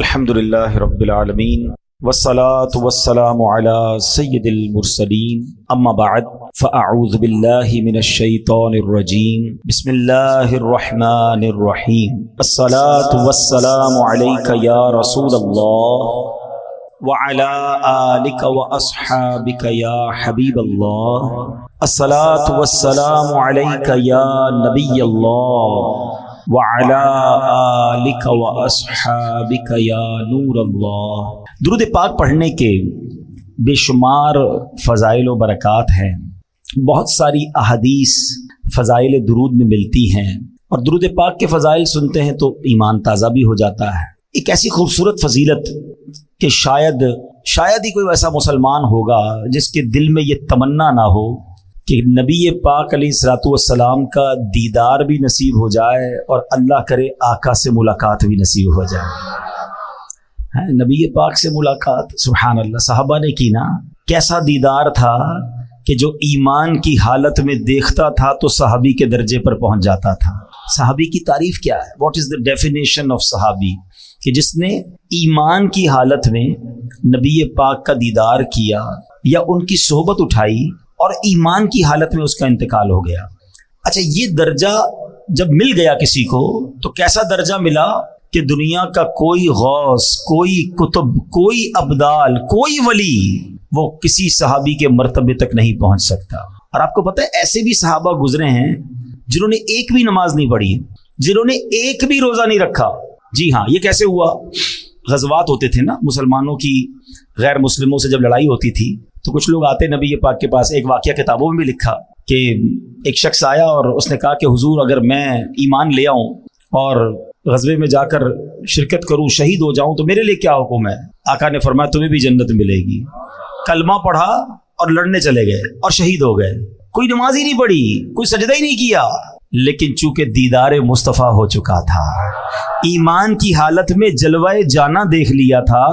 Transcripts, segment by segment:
الحمدللہ رب العالمین والصلاة والسلام علی سید المرسلین اما بعد فاعوذ باللہ من الشیطان الرجیم بسم اللہ الرحمن الرحیم الصلاة والسلام علیک یا رسول اللہ وعلی آلک واصحابک یا حبیب اللہ الصلاة والسلام علیک یا نبی اللہ وعلی آلک واصحابک یا نور اللہ۔ درود پاک پڑھنے کے بے شمار فضائل و برکات ہیں، بہت ساری احادیث فضائل درود میں ملتی ہیں، اور درود پاک کے فضائل سنتے ہیں تو ایمان تازہ بھی ہو جاتا ہے۔ ایک ایسی خوبصورت فضیلت کہ شاید ہی کوئی ایسا مسلمان ہوگا جس کے دل میں یہ تمنا نہ ہو کہ نبی پاک علیہ الصلوۃ والسلام کا دیدار بھی نصیب ہو جائے اور اللہ کرے آقا سے ملاقات بھی نصیب ہو جائے۔ نبی پاک سے ملاقات سبحان اللہ، صحابہ نے کی نا، کیسا دیدار تھا کہ جو ایمان کی حالت میں دیکھتا تھا تو صحابی کے درجے پر پہنچ جاتا تھا۔ صحابی کی تعریف کیا ہے؟ What is the definition of صحابی؟ کہ جس نے ایمان کی حالت میں نبی پاک کا دیدار کیا یا ان کی صحبت اٹھائی اور ایمان کی حالت میں اس کا انتقال ہو گیا۔ اچھا، یہ درجہ جب مل گیا کسی کو تو کیسا درجہ ملا کہ دنیا کا کوئی غوث، کوئی کتب، کوئی ابدال، کوئی ولی وہ کسی صحابی کے مرتبے تک نہیں پہنچ سکتا۔ اور آپ کو پتہ ہے ایسے بھی صحابہ گزرے ہیں جنہوں نے ایک بھی نماز نہیں پڑھی، جنہوں نے ایک بھی روزہ نہیں رکھا۔ جی ہاں، یہ کیسے ہوا؟ غزوات ہوتے تھے نا مسلمانوں کی، غیر مسلموں سے جب لڑائی ہوتی تھی تو کچھ لوگ آتے نبی پاک کے پاس۔ ایک واقعہ کتابوں میں بھی لکھا کہ ایک شخص آیا اور اس نے کہا کہ حضور اگر میں ایمان لے آؤں اور غزوے میں جا کر شرکت کروں، شہید ہو جاؤں تو میرے لیے کیا حکم ہے؟ آقا نے فرمایا تمہیں بھی جنت ملے گی۔ کلمہ پڑھا اور لڑنے چلے گئے اور شہید ہو گئے، کوئی نماز ہی نہیں پڑھی، کوئی سجدہ ہی نہیں کیا، لیکن چونکہ دیدار مصطفیٰ ہو چکا تھا، ایمان کی حالت میں جلوہ جانا دیکھ لیا تھا،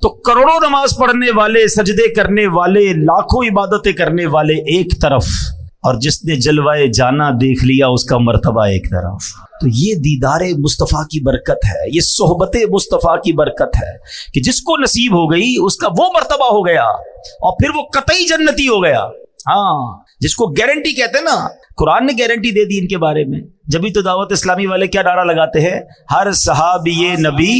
تو کروڑوں نماز پڑھنے والے، سجدے کرنے والے، لاکھوں عبادتیں کرنے والے ایک طرف، اور جس نے جلوہ جانا دیکھ لیا اس کا مرتبہ ایک طرف۔ تو یہ دیدار مصطفیٰ کی برکت ہے، یہ صحبت مصطفیٰ کی برکت ہے کہ جس کو نصیب ہو گئی اس کا وہ مرتبہ ہو گیا اور پھر وہ قطعی جنتی ہو گیا۔ ہاں، جس کو گارنٹی کہتے ہیں نا، قرآن نے گارنٹی دے دی ان کے بارے میں۔ جبھی تو دعوت اسلامی والے کیا نعرہ لگاتے ہیں؟ ہر صحابی نبی،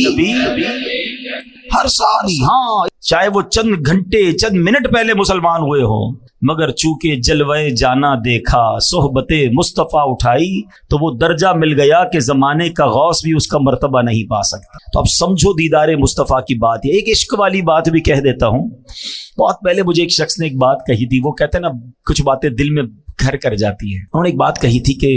ہر صحابی، ہاں، چاہے وہ چند گھنٹے، چند منٹ پہلے مسلمان ہوئے ہوں، مگر چونکہ جلوہ جانا دیکھا، صحبت مصطفیٰ اٹھائی، تو وہ درجہ مل گیا کہ زمانے کا غوث بھی اس کا مرتبہ نہیں پا سکتا۔ تو اب سمجھو دیدار مصطفیٰ کی بات ہے۔ ایک عشق والی بات بھی کہہ دیتا ہوں۔ بہت پہلے مجھے ایک شخص نے ایک بات کہی تھی، وہ کہتے ہیں نا کچھ باتیں دل میں گھر کر جاتی ہیں۔ انہوں نے ایک بات کہی تھی کہ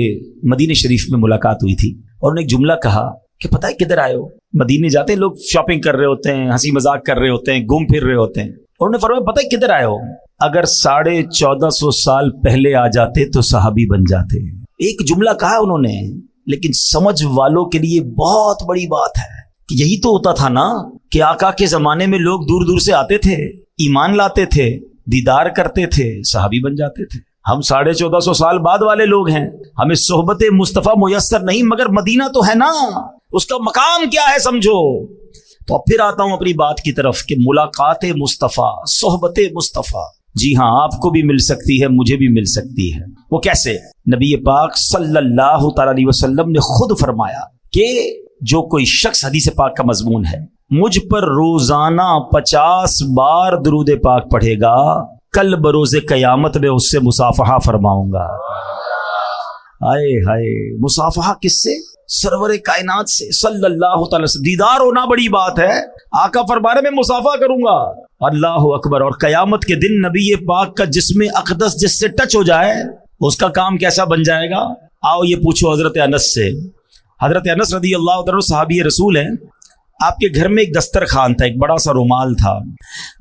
مدینہ شریف میں ملاقات ہوئی تھی، اور انہوں نے ایک جملہ کہا کہ پتہ ہے کدھر آئے ہو؟ مدینے جاتے ہیں لوگ، شاپنگ کر رہے ہوتے ہیں، ہنسی مذاق کر رہے ہوتے ہیں، گھوم پھر رہے ہوتے ہیں۔ انہوں نے فرمایا پتہ ہے کدھر آئے ہو؟ اگر 1450 سال پہلے آ جاتے تو صحابی بن جاتے۔ ایک جملہ کہا انہوں نے، لیکن سمجھ والوں کے لیے بہت بڑی بات ہے کہ یہی تو ہوتا تھا نا کہ آقا کے زمانے میں لوگ دور دور سے آتے تھے، ایمان لاتے تھے، دیدار کرتے تھے، صحابی بن جاتے تھے۔ ہم 1450 سال بعد والے لوگ ہیں، ہمیں صحبت مصطفیٰ میسر نہیں، مگر مدینہ تو ہے نا، اس کا مقام کیا ہے سمجھو۔ تو اب پھر آتا ہوں اپنی بات کی طرف کہ ملاقات مصطفیٰ، صحبت مصطفیٰ، جی ہاں، آپ کو بھی مل سکتی ہے، مجھے بھی مل سکتی ہے۔ وہ کیسے؟ نبی پاک صلی اللہ تعالی علیہ وسلم نے خود فرمایا کہ جو کوئی شخص، حدیث پاک کا مضمون ہے، مجھ پر روزانہ 50 بار درود پاک پڑھے گا، کل بروز قیامت میں اس سے مصافحہ فرماؤں گا۔ ہائے ہائے، مصافحہ کس سے؟ سرور کائنات سے صلی اللہ تعالی وسلم۔ دیدار ہونا بڑی بات ہے، آقا فرمانے میں مصافحہ کروں گا، اللہ اکبر۔ اور قیامت کے دن نبی پاک کا جسم اقدس جس سے ٹچ ہو جائے اس کا کام کیسا بن جائے گا؟ آؤ یہ پوچھو حضرت انس سے۔ حضرت انس رضی اللہ عنہ صحابی رسول ہیں، آپ کے گھر میں ایک دسترخوان تھا، ایک بڑا سا رومال تھا۔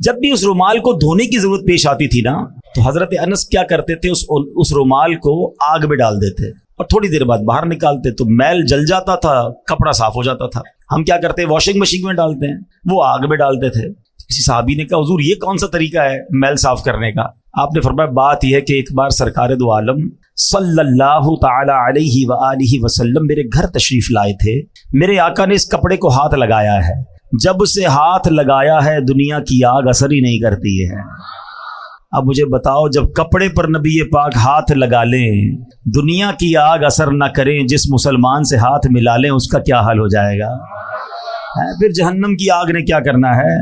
جب بھی اس رومال کو دھونے کی ضرورت پیش آتی تھی نا، تو حضرت انس کیا کرتے تھے؟ اس رومال کو آگ میں ڈال دیتے اور تھوڑی دیر بعد باہر نکالتے تو میل جل جاتا تھا، کپڑا صاف ہو جاتا تھا۔ ہم کیا کرتے ہیں؟ واشنگ مشین میں ڈالتے ہیں، وہ آگ میں ڈالتے تھے۔ کسی صحابی نے کہا حضور یہ کون سا طریقہ ہے میل صاف کرنے کا؟ آپ نے فرمایا بات یہ ہے کہ ایک بار سرکار دو عالم صلی اللہ تعالی علیہ وآلہ وسلم میرے گھر تشریف لائے تھے، میرے آقا نے اس کپڑے کو ہاتھ لگایا ہے، جب سے ہاتھ لگایا ہے دنیا کی آگ اثر ہی نہیں کرتی ہے. اب مجھے بتاؤ جب کپڑے پر نبی پاک ہاتھ لگا لیں دنیا کی آگ اثر نہ کریں, جس مسلمان سے ہاتھ ملا لیں اس کا کیا حال ہو جائے گا؟ پھر جہنم کی آگ نے کیا کرنا ہے؟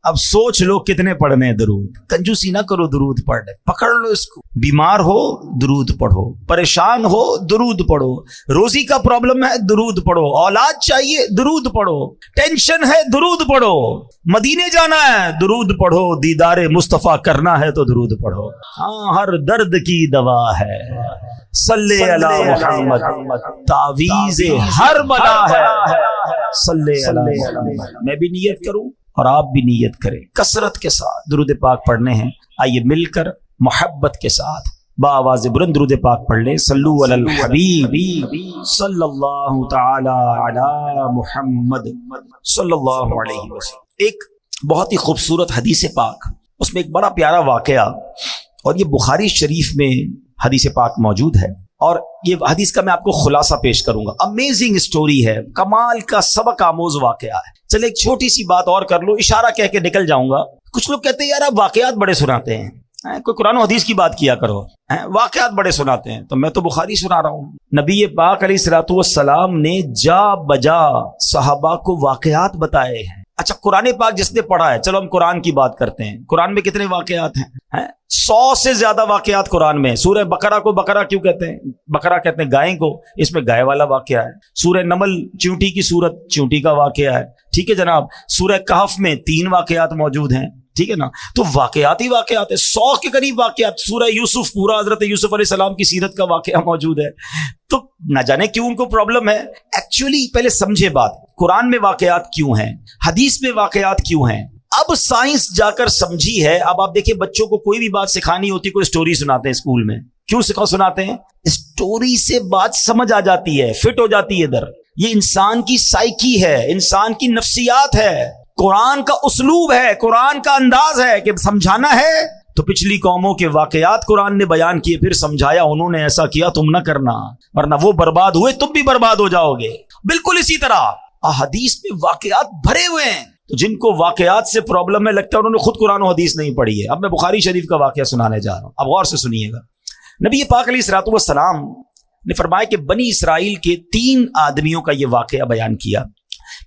اب سوچ لو کتنے پڑھنے ہیں درود. کنجوسی نہ کرو, درود پڑھ لے, پکڑ لو اس کو. بیمار ہو درود پڑھو, پریشان ہو درود پڑھو, روزی کا پرابلم ہے درود پڑھو, اولاد چاہیے درود پڑھو, ٹینشن ہے درود پڑھو, مدینے جانا ہے درود پڑھو, دیدار مصطفیٰ کرنا ہے تو درود پڑھو. ہاں ہر درد کی دوا ہے صلی علی محمد, تعویذ ہر بلا ہے صلی علی محمد. میں بھی نیت کروں اور آپ بھی نیت کریں, کثرت کے ساتھ درود پاک پڑھنے ہیں. آئیے مل کر محبت کے ساتھ بآواز بلند درود پاک پڑھ لیں. صلو علی الحبیب صلی اللہ تعالی علی محمد صلی اللہ علیہ وسلم. ایک بہت ہی خوبصورت حدیث پاک, اس میں ایک بڑا پیارا واقعہ, اور یہ بخاری شریف میں حدیث پاک موجود ہے, اور یہ حدیث کا میں آپ کو خلاصہ پیش کروں گا. امیزنگ اسٹوری ہے, کمال کا سبق آموز واقعہ ہے. چلے ایک چھوٹی سی بات اور کر لو, اشارہ کہہ کے نکل جاؤں گا. کچھ لوگ کہتے ہیں یار آپ واقعات بڑے سناتے ہیں, کوئی قرآن و حدیث کی بات کیا کرو, واقعات بڑے سناتے ہیں. تو میں تو بخاری سنا رہا ہوں. نبی پاک علیہ الصلوۃ والسلام نے جا بجا صحابہ کو واقعات بتائے ہیں. اچھا قرآن پاک جس نے پڑھا ہے, چلو ہم قرآن کی بات کرتے ہیں. قرآن میں کتنے واقعات ہیں؟ 100 سے زیادہ واقعات قرآن میں. سورہ بقرہ کو بقرہ کیوں کہتے ہیں؟ بقرہ کہتے ہیں گائے کو, اس میں گائے والا واقعہ ہے. سورہ نمل چونٹی کی سورت, چونٹی کا واقعہ ہے. ٹھیک ہے جناب. سورہ کہف میں 3 واقعات موجود ہیں. ٹھیک ہے نا, تو واقعات ہی واقعات ہے, 100 کے قریب واقعات. سورہ یوسف پورا حضرت یوسف علیہ السلام کی سیرت کا واقعہ موجود ہے. تو نہ جانے کیوں ان کو پرابلم ہے. ایکچولی پہلے سمجھے بات, قرآن میں واقعات کیوں ہیں, حدیث میں واقعات کیوں ہیں. اب سائنس جا کر سمجھی ہے. اب آپ دیکھیں بچوں کو کوئی بھی بات سکھانی ہوتی, کوئی سٹوری سناتے ہیں اسکول میں. کیوں سناتے ہیں؟ سٹوری سے بات سمجھ آ جاتی ہے, فٹ ہو جاتی ہے ادھر. یہ انسان کی سائیکی ہے, انسان کی نفسیات ہے. قرآن کا اسلوب ہے, قرآن کا انداز ہے کہ سمجھانا ہے تو پچھلی قوموں کے واقعات قرآن نے بیان کیے, پھر سمجھایا انہوں نے ایسا کیا تم نہ کرنا, ورنہ وہ برباد ہوئے تم بھی برباد ہو جاؤ گے. بالکل اسی طرح احادیث میں واقعات بھرے ہوئے ہیں. تو جن کو واقعات سے پرابلم ہے, لگتا ہے انہوں نے خود قرآن و حدیث نہیں پڑھی ہے. اب میں بخاری شریف کا واقعہ سنانے جا رہا ہوں, اب غور سے سنیے گا. نبی پاک علیہ الصلوۃ والسلام نے فرمایا کہ بنی اسرائیل کے 3 آدمیوں کا یہ واقعہ بیان کیا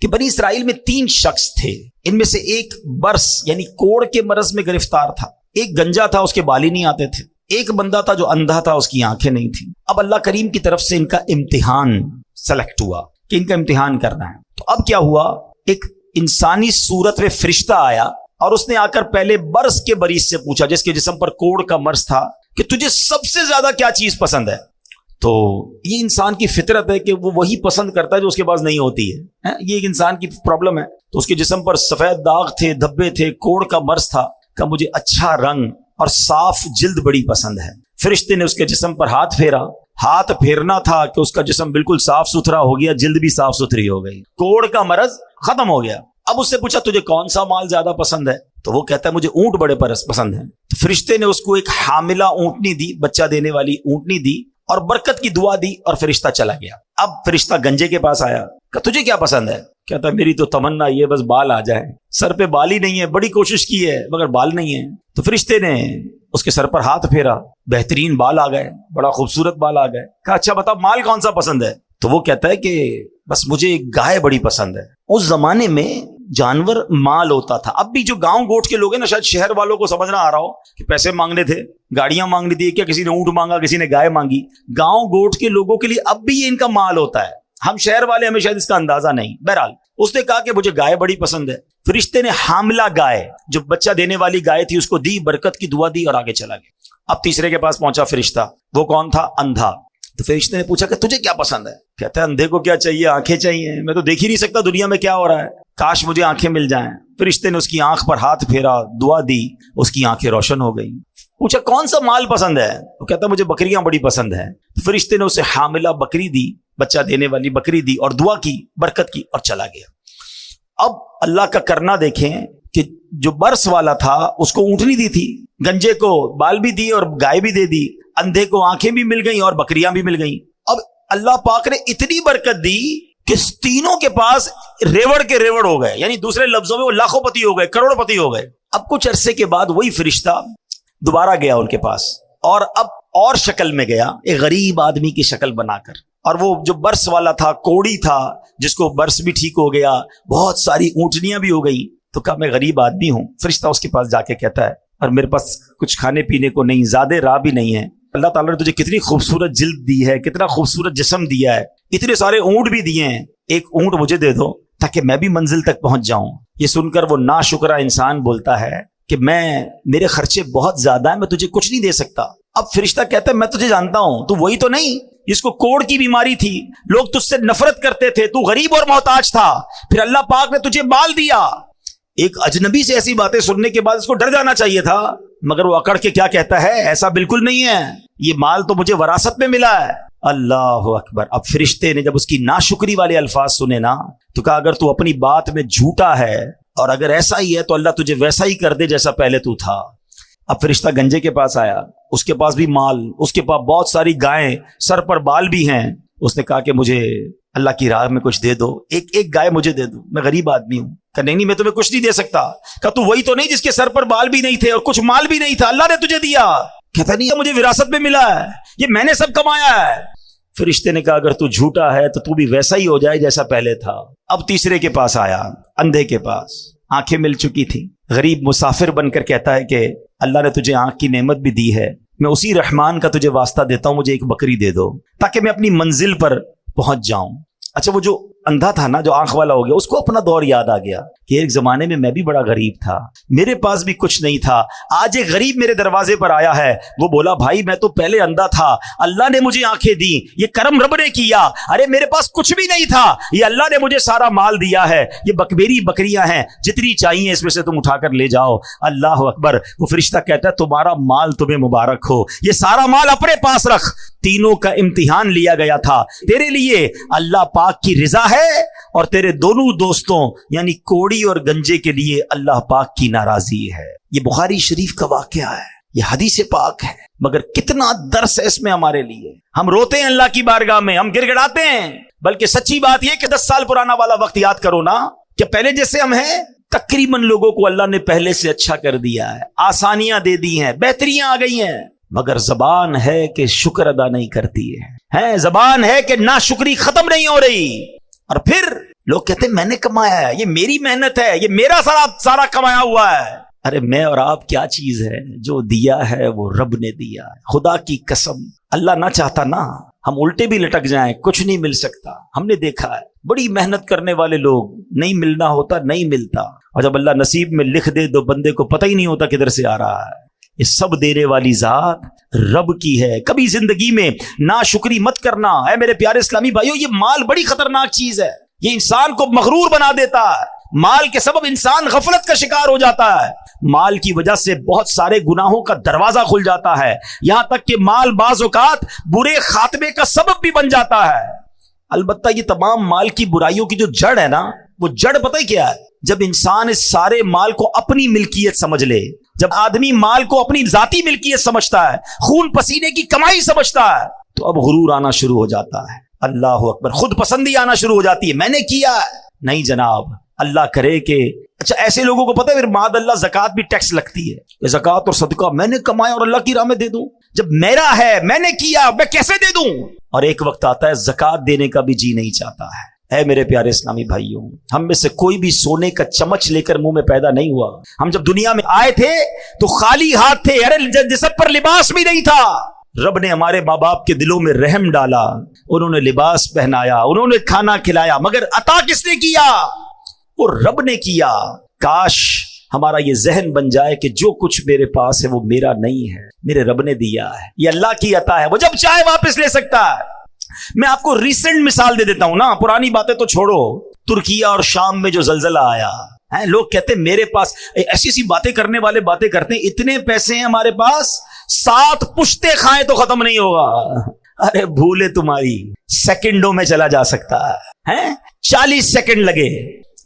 کہ بنی اسرائیل میں 3 شخص تھے. ان میں سے ایک برس یعنی کوڑ کے مرض میں گرفتار تھا, ایک گنجا تھا, اس کے بال ہی نہیں آتے تھے, ایک بندہ تھا جو اندھا تھا, اس کی آنکھیں نہیں تھیں. اب اللہ کریم کی طرف سے ان کا امتحان سلیکٹ ہوا کہ ان کا امتحان کرنا ہے. تو اب کیا ہوا, ایک انسانی صورت میں فرشتہ آیا اور اس نے آ کر پہلے برس کے مریض سے پوچھا, جس کے جسم پر کوڑ کا مرض تھا, کہ تجھے سب سے زیادہ کیا چیز پسند ہے. تو یہ انسان کی فطرت ہے کہ وہ وہی پسند کرتا ہے جو اس کے پاس نہیں ہوتی ہے. یہ ایک انسان کی پرابلم ہے. تو اس کے جسم پر سفید داغ تھے, دھبے تھے, کوڑ کا مرض تھا. کہ مجھے اچھا رنگ اور صاف جلد بڑی پسند ہے. فرشتے نے اس کے جسم پر ہاتھ پھیرا. ہاتھ پھیرنا تھا کہ اس کا جسم بالکل صاف ستھرا ہو گیا, جلد بھی صاف ستھری ہو گئی, کوڑ کا مرض ختم ہو گیا. اب اس سے پوچھا تجھے کون سا مال زیادہ پسند ہے؟ تو وہ کہتا ہے مجھے اونٹ بڑے پسند ہیں. تو فرشتے نے اس کو ایک حاملہ اونٹنی دی, بچہ دینے والی اونٹنی دی, اور برکت کی دعا دی, اور فرشتہ چلا گیا. اب فرشتہ گنجے کے پاس آیا کہ تجھے کیا پسند ہے؟ کہتا ہے میری تو تمنا یہ بس بال آ جائے, سر پہ بال ہی نہیں ہے, بڑی کوشش کی ہے مگر بال نہیں ہے. تو فرشتے نے اس کے سر پر ہاتھ پھیرا, بہترین بال آ گئے, بڑا خوبصورت بال آ گئے. کہا اچھا بتا مال کون سا پسند ہے؟ تو وہ کہتا ہے کہ بس مجھے گائے بڑی پسند ہے. اس زمانے میں جانور مال ہوتا تھا. اب بھی جو گاؤں گوٹ کے لوگ ہیں نا, شاید شہر والوں کو سمجھنا آ رہا ہو کہ پیسے مانگنے تھے, گاڑیاں مانگنی تھی, کیا کسی نے اونٹ مانگا, کسی نے گائے مانگی. گاؤں گوٹ کے لوگوں کے لیے اب بھی یہ ان کا مال ہوتا ہے. ہم شہر والے ہمیں شاید اس کا اندازہ نہیں. بہرحال اس نے کہا کہ مجھے گائے بڑی پسند ہے. فرشتے نے حاملہ گائے, جو بچہ دینے والی گائے تھی, اس کو دی, برکت کی دعا دی اور آگے چلا گیا. اب تیسرے کے پاس پہنچا فرشتہ. وہ کون تھا؟ اندھا. تو فرشتے نے پوچھا کہ تجھے کیا پسند ہے؟ کہتا ہے اندھے کو کیا چاہیے؟ آنکھیں چاہیے, میں تو دیکھ ہی نہیں سکتا دنیا میں کیا ہو رہا ہے, کاش مجھے آنکھیں مل جائیں. فرشتے نے اس کی آنکھ پر ہاتھ پھیرا, دعا دی, اس کی آنکھیں روشن ہو گئی. پوچھا کون سا مال پسند ہے؟ وہ کہتا ہے مجھے بکریاں بڑی پسند ہیں. فرشتے نے اسے حاملہ بکری دی, بچہ دینے والی بکری دی, اور دعا کی, برکت کی, اور چلا گیا. اب اللہ کا کرنا دیکھیں کہ جو برس والا تھا اس کو اونٹنی دی تھی, گنجے کو بال بھی دی اور گائے بھی دے دی, اندھے کو آنکھیں بھی مل گئیں اور بکریاں بھی مل گئیں. اب اللہ پاک نے اتنی برکت دی کہ تینوں کے پاس ریوڑ کے ریوڑ ہو گئے، یعنی دوسرے لفظوں میں وہ لاکھوں پتی ہو گئے، کروڑ پتی ہو گئے۔ اب کچھ عرصے کے بعد وہی فرشتہ دوبارہ گیا ان کے پاس، اور اب اور شکل میں گیا، ایک غریب آدمی کی شکل بنا کر، اور وہ جو برس والا تھا، کوڑی تھا، جس کو برس بھی ٹھیک ہو گیا، بہت ساری اونٹنیاں بھی ہو گئی۔ تو کہا میں غریب آدمی ہوں۔ فرشتہ اس کے پاس جا کے کہتا ہے، اور میرے پاس کچھ کھانے پینے کو نہیں، زیادہ راہ بھی نہیں ہے، اللہ تعالیٰ نے تجھے کتنی خوبصورت جلد دی ہے، کتنا خوبصورت جسم دیا ہے، اتنے سارے اونٹ بھی دیے ہیں، ایک اونٹ مجھے دے دو تاکہ میں بھی منزل تک پہنچ جاؤں۔ یہ سن کر وہ ناشکرا انسان بولتا ہے کہ میرے خرچے بہت زیادہ ہیں، میں تجھے کچھ نہیں دے سکتا۔ اب فرشتہ کہتا ہے میں تجھے جانتا ہوں، تو وہی تو نہیں جس کو کوڑ کی بیماری تھی، لوگ تجھ سے نفرت کرتے تھے، تو غریب اور محتاج تھا، پھر اللہ پاک نے تجھے مال دیا۔ ایک اجنبی سے ایسی باتیں سننے کے بعد اس کو ڈر جانا چاہیے تھا، مگر وہ اکڑ کے کیا کہتا ہے، ایسا بالکل نہیں ہے، یہ مال تو مجھے وراثت میں ملا ہے۔ اللہ اکبر۔ اب فرشتے نے جب اس کی ناشکری والے الفاظ سنے نا، تو کہا اگر تو اپنی بات میں جھوٹا ہے اور اگر ایسا ہی ہے تو اللہ تجھے ویسا ہی کر دے جیسا پہلے تو تھا۔ اب فرشتہ گنجے کے پاس آیا، اس کے پاس بھی مال، اس کے پاس بہت ساری گائیں، سر پر بال بھی ہیں۔ اس نے کہا کہ مجھے اللہ کی راہ میں کچھ دے دو، ایک گائے مجھے دے دو، میں غریب آدمی ہوں۔ کہ نہیں میں تمہیں کچھ نہیں دے سکتا۔ کہ تو وہی تو نہیں جس کے سر پر بال بھی نہیں تھے اور کچھ مال بھی نہیں تھا، اللہ نے تجھے دیا۔ کہتا نہیں مجھے وراثت میں ملا ہے، یہ میں نے سب کمایا ہے۔ فرشتے نے کہا اگر تو جھوٹا ہے تو بھی ویسا ہی ہو جائے جیسا پہلے تھا۔ اب تیسرے کے پاس آیا، اندھے کے پاس، آنکھیں مل چکی تھی، غریب مسافر بن کر کہتا ہے کہ اللہ نے تجھے آنکھ کی نعمت بھی دی ہے، میں اسی رحمان کا تجھے واسطہ دیتا ہوں، مجھے ایک بکری دے دو تاکہ میں اپنی منزل پر پہنچ جاؤں۔ اچھا وہ جو اندھا تھا نا، جو آنکھ والا ہو گیا، اس کو اپنا دور یاد آ گیا کہ ایک زمانے میں بھی بڑا غریب تھا، میرے پاس بھی کچھ نہیں تھا، آج ایک غریب میرے دروازے پر آیا ہے۔ وہ بولا بھائی میں تو پہلے اندھا تھا، اللہ نے مجھے آنکھیں دی، یہ کرم رب نے کیا۔ ارے میرے پاس کچھ بھی نہیں تھا، یہ اللہ نے مجھے سارا مال دیا ہے، یہ میری بکریاں ہیں، جتنی چاہیے اس میں سے تم اٹھا کر لے جاؤ۔ اللہ اکبر۔ وہ فرشتہ کہتا ہے تمہارا مال تمہیں مبارک ہو، یہ سارا مال اپنے پاس رکھ، تینوں کا امتحان لیا گیا تھا، تیرے لیے اللہ پاک کی رضا ہے اور تیرے دونوں دوستوں یعنی کوڑی اور گنجے کے لیے اللہ پاک کی ناراضی ہے۔ یہ بخاری شریف کا واقعہ ہے، یہ حدیث پاک ہے، مگر کتنا درس ہے اس میں ہمارے لیے۔ ہم روتے ہیں اللہ کی بارگاہ میں، ہم گر گڑاتے ہیں، بلکہ سچی بات یہ کہ 10 سال پرانا والا وقت یاد کرو نا، کہ پہلے جیسے ہم ہیں تقریباً لوگوں کو اللہ نے پہلے سے اچھا کر دیا ہے، آسانیاں دے دی ہیں، بہتریاں آ گئی ہیں، مگر زبان ہے کہ شکر ادا نہیں کرتی ہے، زبان ہے کہ ناشکری ختم نہیں ہو رہی۔ اور پھر لوگ کہتے ہیں میں نے کمایا ہے، یہ میری محنت ہے، یہ میرا سارا کمایا ہوا ہے۔ ارے میں اور آپ کیا چیز ہے؟ جو دیا ہے وہ رب نے دیا ہے، خدا کی قسم۔ اللہ نہ چاہتا نا ہم الٹے بھی لٹک جائیں، کچھ نہیں مل سکتا۔ ہم نے دیکھا ہے بڑی محنت کرنے والے لوگ، نہیں ملنا ہوتا نہیں ملتا، اور جب اللہ نصیب میں لکھ دے تو بندے کو پتہ ہی نہیں ہوتا کدھر سے آ رہا ہے۔ یہ سب دینے والی ذات رب کی ہے۔ کبھی زندگی میں ناشکری مت کرنا۔ اے میرے پیارے اسلامی بھائیو، یہ مال بڑی خطرناک چیز ہے، یہ انسان کو مغرور بنا دیتا ہے۔ مال کے سبب انسان غفلت کا شکار ہو جاتا ہے، مال کی وجہ سے بہت سارے گناہوں کا دروازہ کھل جاتا ہے، یہاں تک کہ مال بعض اوقات برے خاتمے کا سبب بھی بن جاتا ہے۔ البتہ یہ تمام مال کی برائیوں کی جو جڑ ہے نا، وہ جڑ پتہ ہی کیا ہے؟ جب انسان اس سارے مال کو اپنی ملکیت سمجھ لے، جب آدمی مال کو اپنی ذاتی ملکیت سمجھتا ہے، خون پسینے کی کمائی سمجھتا ہے، تو اب غرور آنا شروع ہو جاتا ہے۔ اللہ اکبر۔ خود پسندی آنا شروع ہو جاتی ہے، میں نے کیا ہے۔ نہیں جناب، اللہ کرے کہ اچھا ایسے لوگوں کو پتہ ہے پھر معاذ اللہ زکوٰۃ بھی ٹیکس لگتی ہے کہ زکوٰۃ اور صدقہ میں نے کمایا اور اللہ کی راہ میں دے دوں، جب میرا ہے میں نے کیا میں کیسے دے دوں؟ اور ایک وقت آتا ہے زکوٰۃ دینے کا بھی جی نہیں چاہتا ہے۔ اے میرے پیارے اسلامی بھائیوں، ہم میں سے کوئی بھی سونے کا چمچ لے کر منہ میں پیدا نہیں ہوا۔ ہم جب دنیا میں آئے تھے تو خالی ہاتھ تھے، ارے جسم پر لباس بھی نہیں تھا۔ رب نے ہمارے ماں باپ کے دلوں میں رحم ڈالا، انہوں نے لباس پہنایا، انہوں نے کھانا کھلایا، مگر عطا کس نے کیا؟ وہ رب نے کیا۔ کاش ہمارا یہ ذہن بن جائے کہ جو کچھ میرے پاس ہے وہ میرا نہیں ہے، میرے رب نے دیا ہے، یہ اللہ کی عطا ہے، وہ جب چاہے واپس لے سکتا ہے۔ میں آپ کو ریسنٹ مثال دے دیتا ہوں نا، پرانی باتیں تو چھوڑو۔ ترکیہ اور شام میں جو زلزلہ آیا ہے، لوگ کہتے ہیں میرے پاس ایسی ایسی باتیں کرنے والے باتیں کرتے ہیں، اتنے پیسے ہیں ہمارے پاس 7 پشتے کھائیں تو ختم نہیں ہوگا۔ ارے بھولے تمہاری، سیکنڈوں میں چلا جا سکتا ہے، 40 سیکنڈ لگے۔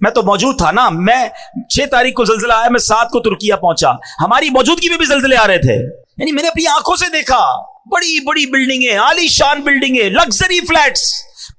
میں تو موجود تھا نا، میں 6 تاریخ کو زلزلہ آیا، میں 7 کو ترکیہ پہنچا، ہماری موجودگی میں بھی زلزلے آ رہے تھے، یعنی میں نے اپنی آنکھوں سے دیکھا بڑی بڑی بلڈنگیں، عالی شان بلڈنگیں، لگژری فلیٹس،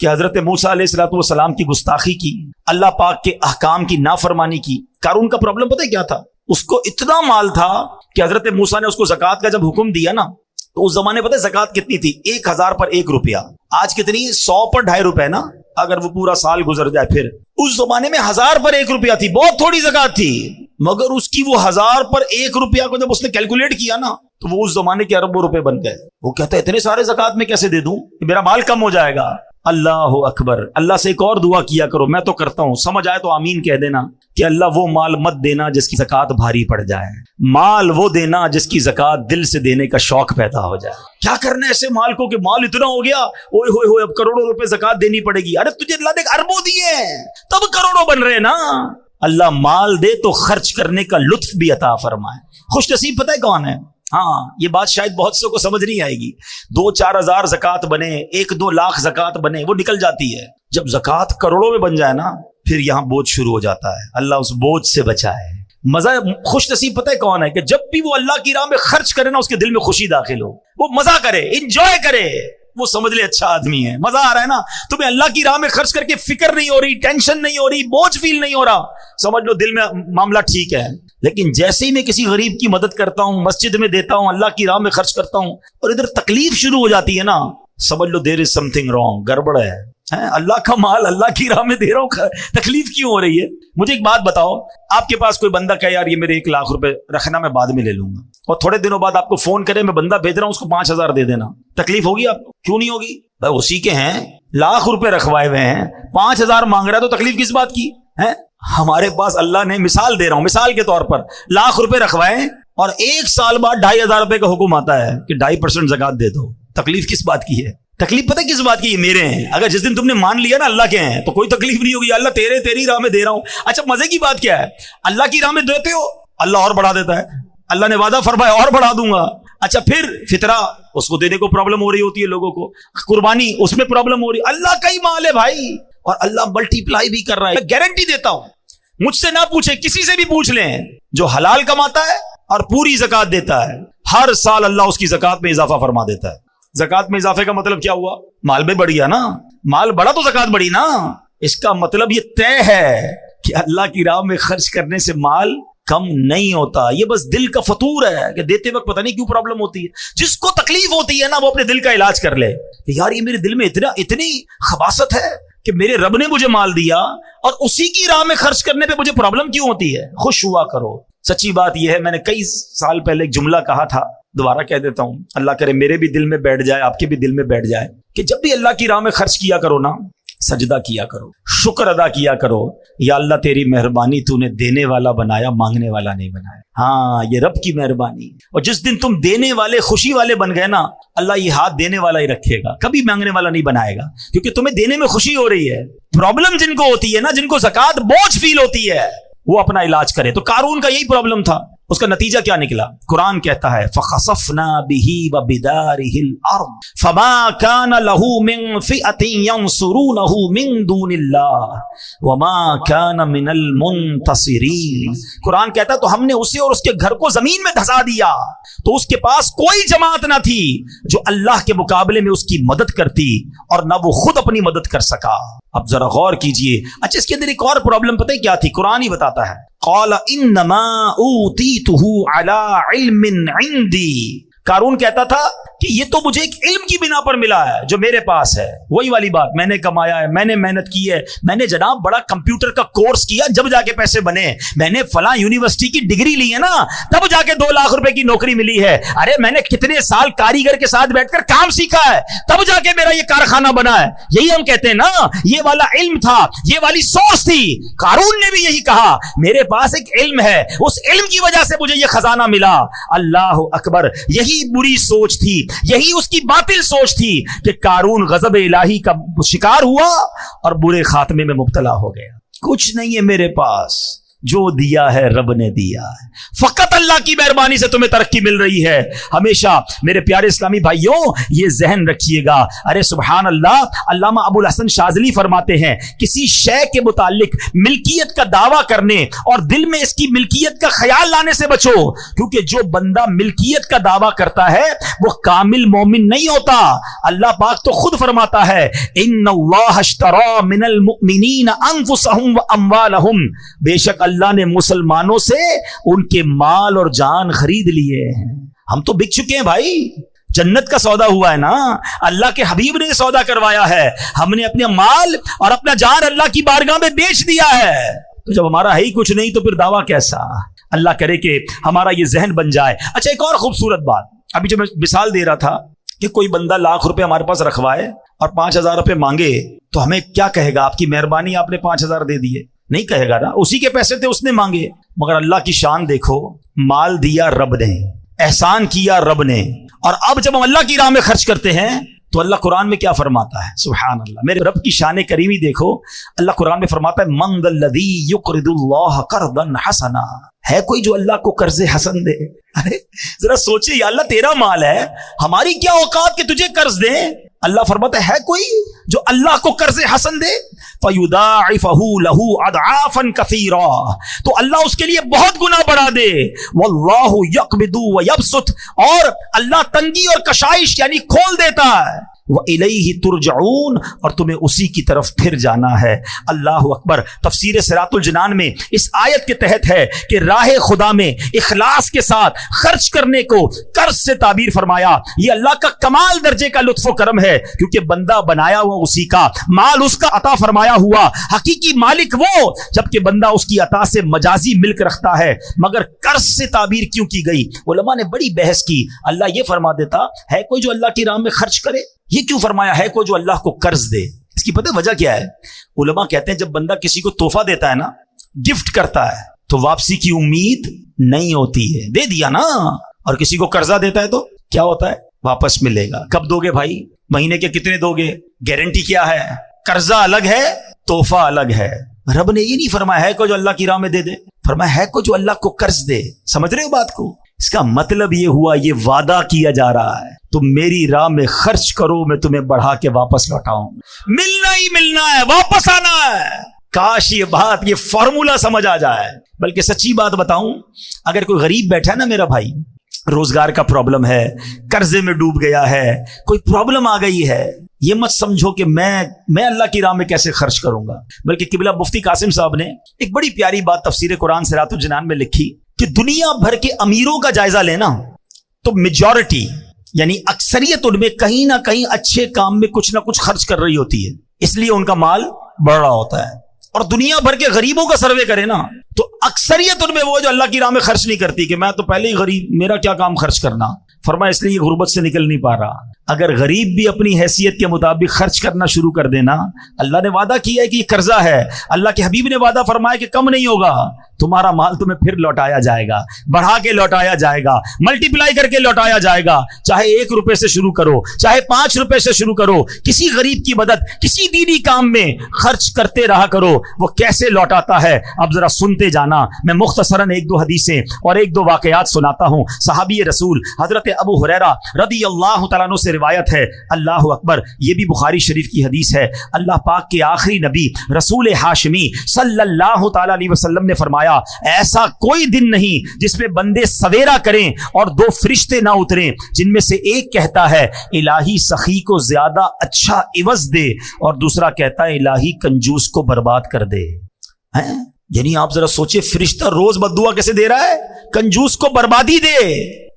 کہ حضرت موسیٰ علیہ السلام کی گستاخی کی، اللہ پاک کے احکام کی نافرمانی کی۔ قارون کا پرابلم پتہ ہے کیا تھا؟ اس کو اتنا مال تھا کہ حضرت موسیٰ نے اس کو زکوٰۃ کا جب حکم دیا نا، تو اس زمانے پتہ ہے زکوٰۃ کتنی تھی؟ 1000 پر 1 روپیہ۔ آج کتنی؟ 100 پر 2.5 روپے نا، اگر وہ پورا سال گزر جائے۔ پھر اس زمانے میں 1000 پر 1 روپیہ تھی، بہت تھوڑی زکوٰۃ تھی، مگر اس کی وہ 1000 پر 1 روپیہ کو جب اس نے کیلکولیٹ کیا نا، تو وہ اس زمانے کے اربوں روپے بن گئے۔ وہ کہتا ہے اتنے سارے زکوٰۃ میں کیسے دے دوں، میرا مال کم ہو جائے گا۔ اللہ اکبر۔ اللہ سے ایک اور دعا کیا کرو، میں تو کرتا ہوں، سمجھ آئے تو آمین کہہ دینا، کہ اللہ وہ مال مت دینا جس کی زکوٰۃ بھاری پڑ جائے، مال وہ دینا جس کی زکوٰۃ دل سے دینے کا شوق پیدا ہو جائے۔ کیا کرنا ہے ایسے مال کو کہ مال اتنا ہو گیا، اوئے ہوئے ہوئے اب کروڑوں روپے زکوٰۃ دینی پڑے گی۔ ارے تجھے اللہ نے اربوں دیے ہیں تب کروڑوں بن رہے نا۔ اللہ مال دے تو خرچ کرنے کا لطف بھی عطا فرمائے۔ خوش نصیب پتہ ہے کون ہے؟ ہاں، یہ بات شاید بہت سے کو سمجھ نہیں آئے گی۔ 2-4 ہزار زکوٰۃ بنے، 1-2 لاکھ زکوٰۃ بنے، وہ نکل جاتی ہے۔ جب زکوٰۃ کروڑوں میں بن جائے نا، پھر یہاں بوجھ شروع ہو جاتا ہے۔ اللہ اس بوجھ سے بچائے۔ مزہ خوش نصیب پتہ ہے کون ہے؟ کہ جب بھی وہ اللہ کی راہ میں خرچ کرے نا، اس کے دل میں خوشی داخل ہو، وہ مزہ کرے، انجوائے کرے، وہ سمجھ لے اچھا آدمی ہے، مزہ آ رہا ہے نا۔ تمہیں اللہ کی راہ میں خرچ کر کے فکر نہیں ہو رہی، ٹینشن نہیں ہو رہی، بوجھ فیل نہیں ہو رہا، سمجھ لو دل میں معاملہ ٹھیک ہے۔ لیکن جیسے ہی میں کسی غریب کی مدد کرتا ہوں، مسجد میں دیتا ہوں، اللہ کی راہ میں خرچ کرتا ہوں، اور ادھر تکلیف شروع ہو جاتی ہے نا، سمجھ لو دیر از سم تھنگ رانگ، گڑبڑ ہے۔ اللہ کا مال اللہ کی راہ میں دے رہا ہوں، تکلیف کیوں ہو رہی ہے؟ مجھے ایک بات بتاؤ، آپ کے پاس کوئی بندہ کہے یار یہ میرے 1 لاکھ روپے رکھنا، میں بعد میں لے لوں گا، اور تھوڑے دنوں بعد آپ کو فون کرے میں بندہ بھیج رہا ہوں اس کو 5000 دے دینا، تکلیف ہوگی آپ کو؟ کیوں نہیں ہوگی بھائی؟ اسی کے ہیں، لاکھ روپے رکھوائے ہوئے ہیں، 5000 مانگ رہا ہے، تو تکلیف کس بات کی ہے؟ ہمارے پاس اللہ نے، مثال دے رہا ہوں، مثال کے طور پر لاکھ روپے رکھوائے اور 1 سال بعد 2500 روپے کا حکم آتا ہے کہ 2.5% زکوٰۃ دے دو، تکلیف کس بات کی ہے؟ تکلیف پتہ کس بات کی؟ یہ میرے ہیں، اگر جس دن تم نے مان لیا نا اللہ کے ہیں تو کوئی تکلیف نہیں ہوگی، اللہ تیری راہ میں دے رہا ہوں۔ اچھا مزے کی بات کیا ہے؟ اللہ کی راہ میں دیتے ہو، اللہ اور بڑھا دیتا ہے، اللہ نے وعدہ فرمایا اور بڑھا دوں گا۔ اچھا پھر فطرہ اس کو دینے کو پرابلم ہو رہی ہوتی ہے لوگوں کو، قربانی اس میں پرابلم ہو رہی، اللہ کا ہی مال ہے بھائی، اور اللہ ملٹی پلائی بھی کر رہا ہے۔ میں گارنٹی دیتا ہوں، مجھ سے نہ پوچھے، کسی سے بھی پوچھ لیں، جو حلال کماتا ہے اور پوری زکوٰۃ دیتا ہے، ہر سال اللہ اس کی زکوٰۃ میں اضافہ فرما دیتا ہے۔ زکوٰۃ میں اضافے کا مطلب کیا ہوا؟ مال میں بڑھ گیا نا، مال بڑھا تو زکوٰۃ بڑھی نا۔ اس کا مطلب یہ طے ہے کہ اللہ کی راہ میں خرچ کرنے سے مال کم نہیں ہوتا، یہ بس دل کا فطور ہے کہ دیتے وقت پتہ نہیں کیوں پرابلم ہوتی ہے۔ جس کو تکلیف ہوتی ہے نا، وہ اپنے دل کا علاج کر لے کہ یار یہ میرے دل میں اتنی خباثت ہے کہ میرے رب نے مجھے مال دیا اور اسی کی راہ میں خرچ کرنے پہ مجھے پرابلم کیوں ہوتی ہے؟ خوش ہوا کرو۔ سچی بات یہ ہے، میں نے کئی سال پہلے ایک جملہ کہا تھا، دوبارہ کہہ دیتا ہوں، اللہ کرے میرے بھی دل میں بیٹھ جائے، آپ کے بھی دل میں بیٹھ جائے، کہ جب بھی اللہ کی راہ میں خرچ کیا کرو نا، سجدہ کیا کرو، شکر ادا کیا کرو، یا اللہ تیری مہربانی، تو نے دینے والا بنایا، مانگنے والا نہیں بنایا۔ ہاں، یہ رب کی مہربانی۔ اور جس دن تم دینے والے، خوشی والے بن گئے نا، اللہ یہ ہاتھ دینے والا ہی رکھے گا، کبھی مانگنے والا نہیں بنائے گا، کیونکہ تمہیں دینے میں خوشی ہو رہی ہے۔ پرابلم جن کو ہوتی ہے نا، جن کو زکوٰۃ بوجھ فیل ہوتی ہے، وہ اپنا علاج کرے۔ تو قارون کا یہی پرابلم تھا، اس کا نتیجہ کیا نکلا؟ قرآن کہتا ہے فَخَسَفْنَا بِهِ وَبِدَارِهِ الْأَرْضَ فَمَا كَانَ لَهُ مِنْ فِئَةٍ يَنْصُرُونَهُ مِنْ دُونِ اللَّهِ وَمَا كَانَ مِنَ الْمُنْتَصِرِينَ۔ قرآن کہتا ہے تو ہم نے اسے اور اس کے گھر کو زمین میں دھسا دیا، تو اس کے پاس کوئی جماعت نہ تھی جو اللہ کے مقابلے میں اس کی مدد کرتی، اور نہ وہ خود اپنی مدد کر سکا۔ اب ذرا غور کیجئے۔ اچھا اس کے اندر ایک اور پرابلم پتہ ہے کیا تھی؟ قرآن ہی بتاتا ہے، قال انما اوتیتہ علی علم عندی۔ قارون کہتا تھا کہ یہ تو مجھے ایک علم کی بنا پر ملا ہے جو میرے پاس ہے۔ وہی والی بات، میں نے کمایا ہے، میں نے محنت کی ہے، میں نے جناب بڑا کمپیوٹر کا کورس کیا جب جا کے پیسے بنے، میں نے فلاں یونیورسٹی کی ڈگری لی ہے نا تب جا کے 2 لاکھ روپے کی نوکری ملی ہے، ارے میں نے کتنے سال کاریگر کے ساتھ بیٹھ کر کام سیکھا ہے تب جا کے میرا یہ کارخانہ بنا ہے۔ یہی ہم کہتے ہیں نا، یہ والا علم تھا، یہ والی سوچ تھی۔ قارون نے بھی یہی کہا، میرے پاس ایک علم ہے، اس علم کی وجہ سے مجھے یہ خزانہ ملا۔ اللہ اکبر، یہی بری سوچ تھی، یہی اس کی باطل سوچ تھی کہ قارون غضب الہی کا شکار ہوا اور برے خاتمے میں مبتلا ہو گیا۔ کچھ نہیں ہے میرے پاس، جو دیا ہے رب نے دیا ہے، فقط اللہ کی مہربانی سے تمہیں ترقی مل رہی ہے۔ ہمیشہ میرے پیارے اسلامی بھائیوں یہ ذہن رکھیے گا۔ ارے سبحان اللہ، علامہ ابو الحسن شاذلی فرماتے ہیں کسی شے کے متعلق ملکیت کا دعویٰ کرنے اور دل میں اس کی ملکیت کا خیال لانے سے بچو، کیونکہ جو بندہ ملکیت کا دعویٰ کرتا ہے وہ کامل مومن نہیں ہوتا۔ اللہ پاک تو خود فرماتا ہے ان اللہ اشتری من المؤمنین انفسهم واموالهم، بے شک اللہ نے مسلمانوں سے ان کے مال اور جان خرید لیے ہیں۔ ہم تو بک چکے ہیں بھائی، جنت کا سودا ہوا ہے نا، اللہ کے حبیب نے سودا کروایا ہے، ہم نے اپنے مال اور اپنا جان اللہ کی بارگاہ میں بیچ دیا ہے۔ تو جب ہمارا ہے ہی کچھ نہیں تو پھر دعویٰ کیسا؟ اللہ کرے کہ ہمارا یہ ذہن بن جائے۔ اچھا ایک اور خوبصورت بات، ابھی جو میں مثال دے رہا تھا کہ کوئی بندہ لاکھ روپے ہمارے پاس رکھوائے اور 5,000 روپے مانگے تو ہمیں کیا کہے گا؟ آپ کی مہربانی آپ نے 5,000 دے دیے، نہیں کہے گا نا، اسی کے پیسے تھے اس نے مانگے۔ مگر اللہ کی شان دیکھو، مال دیا رب نے، احسان کیا رب نے، اور اب جب ہم اللہ کی راہ میں خرچ کرتے ہیں تو اللہ قرآن میں کیا فرماتا ہے؟ سبحان اللہ، میرے رب کی شان کریمی دیکھو، اللہ قرآن میں فرماتا ہے من ذا الذی یقرض اللہ قرضا حسنا، ہے کوئی جو اللہ کو قرض حسن دے؟ ارے ذرا سوچے، یا اللہ تیرا مال ہے، ہماری کیا اوقات کہ تجھے قرض دیں؟ اللہ فرماتا ہے کوئی جو اللہ کو قرض حسن دے؟ فَيُضَاعِفَهُ لَهُ أَضْعَافًا كَثِيرًا، تو اللہ اس کے لیے بہت گنا بڑھا دے۔ وَاللَّهُ يَقْبِضُ وَيَبْسُطُ، اور اللہ تنگی اور کشائش یعنی کھول دیتا ہے۔ وَإِلَيْهِ تُرْجَعُونَ، اور تمہیں اسی کی طرف پھر جانا ہے۔ اللہ اکبر۔ تفسیر صراط الجنان میں اس آیت کے تحت ہے کہ راہ خدا میں اخلاص کے ساتھ خرچ کرنے کو قرض سے تعبیر فرمایا۔ یہ اللہ کا کمال درجے کا لطف و کرم ہے، کیونکہ بندہ بنایا ہوا اسی کا، مال اس کا عطا فرمایا ہوا، حقیقی مالک وہ، جبکہ بندہ اس کی عطا سے مجازی ملک رکھتا ہے۔ مگر قرض سے تعبیر کیوں کی گئی؟ علماء نے بڑی بحث کی۔ اللہ یہ فرما دیتا ہے کوئی جو اللہ کی راہ میں خرچ کرے، یہ کیوں فرمایا ہے کوئی جو اللہ کو قرض دے؟ اس کی پتہ وجہ کیا ہے؟ علماء کہتے ہیں جب بندہ کسی کو تحفہ دیتا ہے نا، گفٹ کرتا ہے، تو واپسی کی امید نہیں ہوتی ہے، دے دیا نا، اور کسی کو قرضہ دیتا ہے تو کیا ہوتا ہے؟ واپس ملے گا۔ کب دو گے بھائی؟ مہینے کے کتنے دو گے؟ گارنٹی کیا ہے؟ قرضہ الگ ہے، تحفہ الگ ہے۔ رب نے یہ نہیں فرمایا ہے کوئی جو اللہ کی راہ میں دے دے، فرمایا ہے کوئی جو اللہ کو قرض دے۔ سمجھ رہے ہو بات کو؟ اس کا مطلب یہ ہوا، یہ وعدہ کیا جا رہا ہے تم میری راہ میں خرچ کرو، میں تمہیں بڑھا کے واپس لوٹاؤں، ملنا ہی ملنا ہے، واپس آنا ہے۔ کاش یہ بات، یہ فارمولا سمجھ آ جائے۔ بلکہ سچی بات بتاؤں، اگر کوئی غریب بیٹھا ہے نا میرا بھائی، روزگار کا پرابلم ہے، قرضے میں ڈوب گیا ہے، کوئی پرابلم آ گئی ہے، یہ مت سمجھو کہ میں اللہ کی راہ میں کیسے خرچ کروں گا۔ بلکہ قبلہ مفتی قاسم صاحب نے ایک بڑی پیاری بات تفسیر قرآن صراط الجنان میں لکھی کہ دنیا بھر کے امیروں کا جائزہ لینا تو میجورٹی یعنی اکثریت ان میں کہیں نہ کہیں اچھے کام میں کچھ نہ کچھ خرچ کر رہی ہوتی ہے، اس لیے ان کا مال بڑھ رہا ہوتا ہے۔ اور دنیا بھر کے غریبوں کا سروے کرے نا تو اکثریت ان میں وہ جو اللہ کی راہ میں خرچ نہیں کرتی کہ میں تو پہلے ہی غریب، میرا کیا کام خرچ کرنا۔ فرمایا اس لیے یہ غربت سے نکل نہیں پا رہا۔ اگر غریب بھی اپنی حیثیت کے مطابق خرچ کرنا شروع کر دینا، اللہ نے وعدہ کیا ہے کہ یہ قرضہ ہے، اللہ کے حبیب نے وعدہ فرمایا کہ کم نہیں ہوگا، تمہارا مال تمہیں پھر لوٹایا جائے گا، بڑھا کے لوٹایا جائے گا، ملٹی پلائی کر کے لوٹایا جائے گا۔ چاہے 1 روپے سے شروع کرو، چاہے 5 روپے سے شروع کرو، کسی غریب کی مدد، کسی دینی کام میں خرچ کرتے رہا کرو۔ وہ کیسے لوٹاتا ہے اب ذرا سنتے جانا۔ میں مختصراً 1-2 حدیثیں اور 1-2 واقعات سناتا ہوں۔ صحابی رسول حضرت ابو ہریرہ رضی اللہ تعالیٰ عنہ سے روایت ہے، اللہ اکبر، یہ بھی بخاری شریف کی حدیث ہے۔ اللہ پاک کے آخری نبی رسول ہاشمی صلی اللہ تعالیٰ علیہ وسلم نے فرمایا، ایسا کوئی دن نہیں جس میں بندے سویرا کریں اور 2 فرشتے نہ اتریں، جن میں سے ایک کہتا ہے الہی سخی کو زیادہ اچھا عوض دے، اور دوسرا کہتا ہے الہی کنجوس کو برباد کر دے۔ یعنی آپ ذرا سوچیں، فرشتہ روز بد دعا کیسے دے رہا ہے؟ کنجوس کو بربادی دے،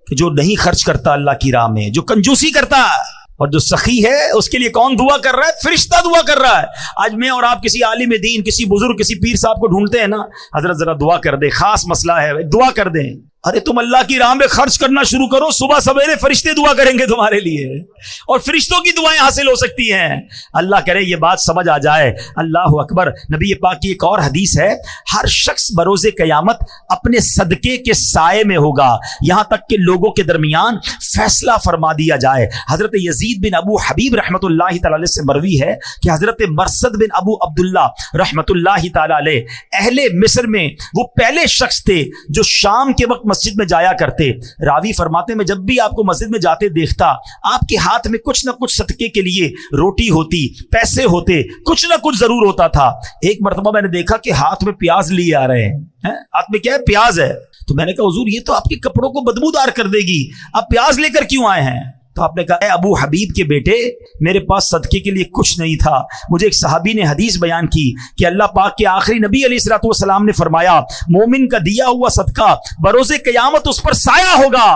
کہ جو نہیں خرچ کرتا اللہ کی راہ میں، جو کنجوسی کرتا ہے، اور جو سخی ہے اس کے لیے کون دعا کر رہا ہے؟ فرشتہ دعا کر رہا ہے۔ آج میں اور آپ کسی عالم دین، کسی بزرگ، کسی پیر صاحب کو ڈھونڈتے ہیں نا، حضرت ذرا دعا کر دے، خاص مسئلہ ہے، دعا کر دیں، ارے تم اللہ کی راہ میں خرچ کرنا شروع کرو, صبح سویرے فرشتے دعا کریں گے تمہارے لیے, اور فرشتوں کی دعائیں حاصل ہو سکتی ہیں. اللہ کرے یہ بات سمجھ آ جائے. اللہ اکبر. نبی پاک کی ایک اور حدیث ہے, ہر شخص بروز قیامت اپنے صدقے کے سائے میں ہوگا یہاں تک کہ لوگوں کے درمیان فیصلہ فرما دیا جائے. حضرت یزید بن ابو حبیب رحمۃ اللہ تعالی علیہ سے مروی ہے کہ حضرت مرثد بن ابو عبداللہ رحمۃ اللہ تعالی علیہ اہل مصر میں وہ پہلے شخص تھے جو شام کے وقت مسجد میں جایا کرتے. راوی فرماتے میں جب بھی آپ کو مسجد میں جاتے دیکھتا آپ کے ہاتھ میں کچھ نہ کچھ صدقے کے لیے روٹی ہوتی, پیسے ہوتے, کچھ نہ کچھ ضرور ہوتا تھا. ایک مرتبہ میں نے دیکھا کہ ہاتھ میں پیاز لیے آ رہے ہیں. ہاتھ میں کیا ہے؟ پیاز ہے. تو میں نے کہا حضور یہ تو آپ کے کپڑوں کو بدبودار کر دے گی, آپ پیاز لے کر کیوں آئے ہیں؟ تو آپ نے کہا اے ابو حبیب کے بیٹے, میرے پاس صدقے کے لیے کچھ نہیں تھا. مجھے ایک صحابی نے حدیث بیان کی کہ اللہ پاک کے آخری نبی علیہ الصلوۃ والسلام نے فرمایا مومن کا دیا ہوا صدقہ بروز قیامت اس پر سایہ ہوگا.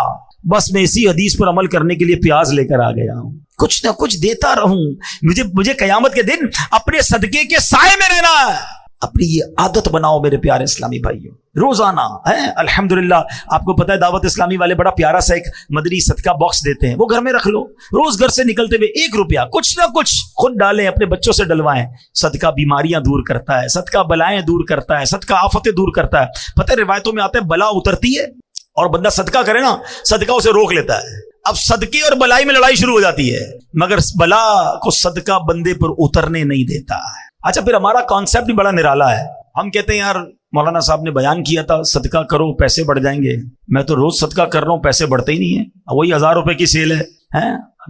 بس میں اسی حدیث پر عمل کرنے کے لیے پیاز لے کر آ گیا ہوں. کچھ نہ کچھ دیتا رہوں, مجھے قیامت کے دن اپنے صدقے کے سائے میں رہنا ہے. اپنی یہ عادت بناؤ میرے پیارے اسلامی بھائیوں, روزانہ ہے. الحمدللہ آپ کو پتہ ہے دعوت اسلامی والے بڑا پیارا سا ایک مدنی صدقہ باکس دیتے ہیں, وہ گھر میں رکھ لو. روز گھر سے نکلتے ہوئے 1 روپیہ کچھ نہ کچھ خود ڈالیں, اپنے بچوں سے ڈلوائیں. صدقہ بیماریاں دور کرتا ہے, صدقہ بلائیں دور کرتا ہے, صدقہ آفتیں دور کرتا ہے. پتہ ہے روایتوں میں آتا ہے بلا اترتی ہے اور بندہ صدقہ کرے نا, صدقہ اسے روک لیتا ہے. اب صدقے اور بلائی میں لڑائی شروع ہو جاتی ہے, مگر بلا کو صدقہ بندے پر اترنے نہیں دیتا ہے. اچھا پھر ہمارا کانسیپٹ بھی بڑا نرالا ہے. ہم کہتے ہیں یار مولانا صاحب نے بیان کیا تھا صدقہ کرو پیسے بڑھ جائیں گے. میں تو روز صدقہ کر رہا ہوں, پیسے بڑھتے ہی نہیں ہیں. وہی 1000 روپے کی سیل ہے,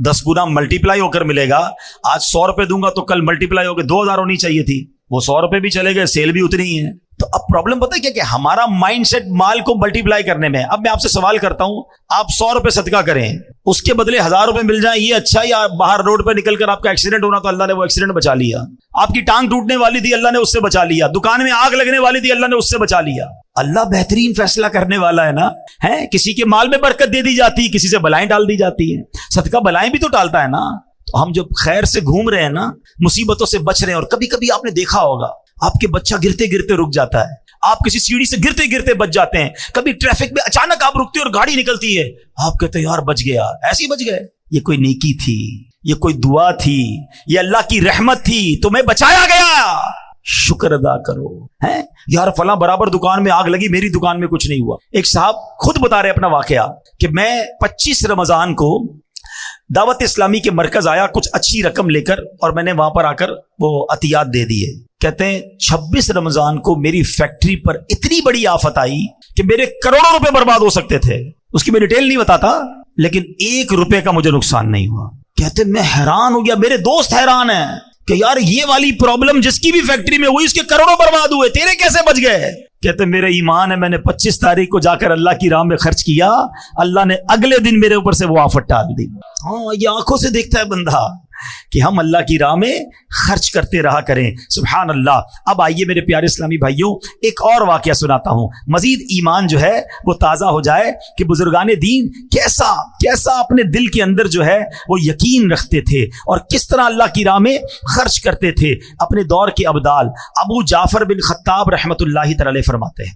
10 گنا ملٹی پلائی ہو کر ملے گا. آج 100 روپے دوں گا تو کل ملٹی پلائی ہو کے 2000 ہونی چاہیے تھی, وہ 100 روپے بھی چلے گئے, سیل بھی اتنی ہی ہے. تو اب پرابلم پتہ ہے کیا کہ ہمارا مائنڈ سیٹ مال کو ملٹی پلائی کرنے میں. اب میں آپ سے سوال کرتا ہوں, آپ 100 روپے صدقہ کریں, اس کے بدلے 1000 روپے مل جائیں, یہ اچھا, یا باہر روڈ پہ نکل کر آپ کا ایکسیڈنٹ ہونا تو اللہ نے وہ ایکسیڈنٹ بچا لیا, آپ کی ٹانگ ٹوٹنے والی تھی اللہ نے اس سے بچا لیا, دکان میں آگ لگنے والی تھی اللہ نے اس سے بچا لیا. اللہ بہترین فیصلہ کرنے والا ہے نا. کسی کے مال میں برکت دے دی جاتی, کسی سے بلائیں ڈال دی جاتی ہیں. صدقہ بلائیں بھی تو ٹالتا ہے نا. تو ہم جب خیر سے گھوم رہے ہیں نا, مصیبتوں سے بچ رہے ہیں, اور کبھی کبھی آپ نے دیکھا ہوگا آپ کے بچہ گرتے گرتے رک جاتا ہے, آپ کسی سیڑھی سے گرتے گرتے بچ جاتے ہیں, کبھی ٹریفک میں اچانک آپ رکتے اور گاڑی نکلتی ہے, آپ کہتے ہیں یار بچ گیا, ایسے ہی بچ گئے. یہ کوئی نیکی تھی, یہ کوئی دعا تھی, یہ اللہ کی رحمت تھی, تمہیں بچایا گیا, شکر ادا کرو. یار فلاں برابر دکان میں آگ لگی, میری دکان میں کچھ نہیں ہوا. ایک صاحب خود بتا رہے اپنا واقعہ کہ میں 25 رمضان کو دعوت اسلامی کے مرکز آیا کچھ اچھی رقم لے کر, اور میں نے وہاں پر آ کر وہ عطیات دے دیے. کہتے ہیں 26 رمضان کو میری فیکٹری پر اتنی بڑی آفت آئی کہ میرے کروڑوں روپے برباد ہو سکتے تھے. اس کی میں ڈیٹیل نہیں بتاتا, لیکن 1 روپے کا مجھے نقصان نہیں ہوا. کہتے ہیں میں حیران ہو گیا, میرے دوست حیران ہیں کہ یار یہ والی پرابلم جس کی بھی فیکٹری میں ہوئی اس کے کروڑوں برباد ہوئے, تیرے کیسے بچ گئے؟ کہتے میرے ایمان ہے, میں نے 25 تاریخ کو جا کر اللہ کی راہ میں خرچ کیا, اللہ نے اگلے دن میرے اوپر سے وہ آفت ٹال دی. یہ آنکھوں سے دیکھتا ہے بندہ کہ ہم اللہ کی راہ میں خرچ کرتے رہا کریں. سبحان اللہ. اب آئیے میرے پیارے اسلامی بھائیوں, ایک اور واقعہ سناتا ہوں, مزید ایمان جو ہے وہ تازہ ہو جائے کہ بزرگان دین کیسا اپنے دل کے اندر جو ہے وہ یقین رکھتے تھے, اور کس طرح اللہ کی راہ میں خرچ کرتے تھے. اپنے دور کے ابدال ابو جعفر بن خطاب رحمت اللہ تعالی فرماتے ہیں,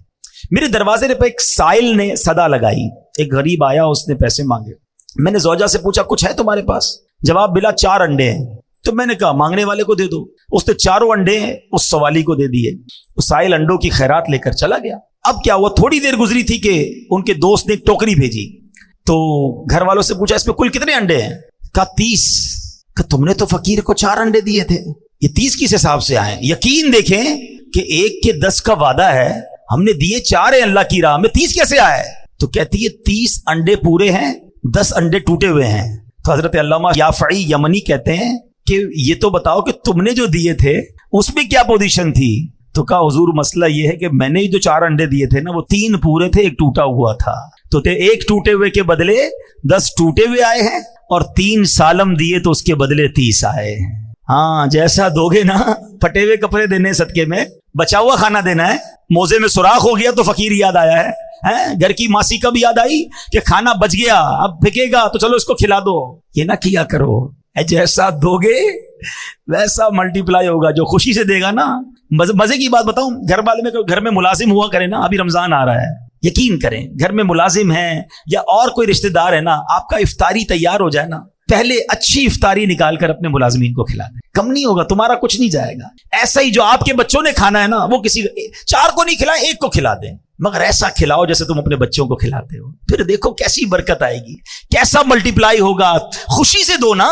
میرے دروازے پہ ایک سائل نے صدا لگائی. ایک غریب آیا, اس نے پیسے مانگے. میں نے زوجہ سے پوچھا کچھ ہے تمہارے پاس؟ جواب ملا 4 انڈے ہیں. تو میں نے کہا مانگنے والے کو دے دو. اس نے 4 انڈے اس سوالی کو دے دیے. وہ سائل انڈوں کی خیرات لے کر چلا گیا. اب کیا ہوا, تھوڑی دیر گزری تھی کہ ان کے دوست نے ایک ٹوکری بھیجی. تو گھر والوں سے پوچھا اس میں کل کتنے انڈے ہیں؟ کہا 30. کہ تم نے تو فقیر کو 4 انڈے دیے تھے, یہ 30 کس حساب سے آئے؟ یقین دیکھیں کہ 1 کے 10 کا وعدہ ہے, ہم نے دیے 4 ہیں اللہ کی راہ میں, 30 کیسے آئے؟ تو کہتی ہے 30 انڈے پورے ہیں, 10 انڈے ٹوٹے ہوئے ہیں. تو حضرت علامہ یافعی یمنی کہتے ہیں کہ یہ تو بتاؤ کہ تم نے جو دیے تھے اس میں کیا پوزیشن تھی؟ تو کہا حضور مسئلہ یہ ہے کہ میں نے جو 4 انڈے دیے تھے نا وہ 3 پورے تھے, 1 ٹوٹا ہوا تھا. تو 1 ٹوٹے ہوئے کے بدلے 10 ٹوٹے ہوئے آئے ہیں, اور 3 سالم دیے تو اس کے بدلے 30 آئے ہیں. ہاں جیسا دو گے نا, پھٹے ہوئے کپڑے دینے صدقے میں, بچا ہوا کھانا دینا ہے. موزے میں سوراخ ہو گیا تو فقیر یاد آیا ہے, گھر کی ماسی کا بھی یاد آئی کہ کھانا بچ گیا, اب پھینکے گا تو چلو اس کو کھلا دو. یہ نہ کیا کرو, جیسا دو گے ویسا ملٹی پلائی ہوگا. جو خوشی سے دے گا نا, مزے کی بات بتاؤں, گھر والے میں گھر میں ملازم ہوا کرے نا, ابھی رمضان آ رہا ہے, یقین کریں گھر میں ملازم ہیں یا اور کوئی رشتہ دار ہے نا, آپ کا افطاری تیار ہو جائے نا, پہلے اچھی افطاری نکال کر اپنے ملازمین کو کھلا دیں, کم نہیں ہوگا, تمہارا کچھ نہیں جائے گا. ایسا ہی جو آپ کے بچوں نے کھانا ہے نا, وہ کسی 4 کو نہیں کھلائیں, 1 کو کھلا دیں, مگر ایسا کھلاؤ جیسے تم اپنے بچوں کو کھلاتے ہو. پھر دیکھو کیسی برکت آئے گی, کیسا ملٹیپلائی ہوگا. خوشی سے دو نا.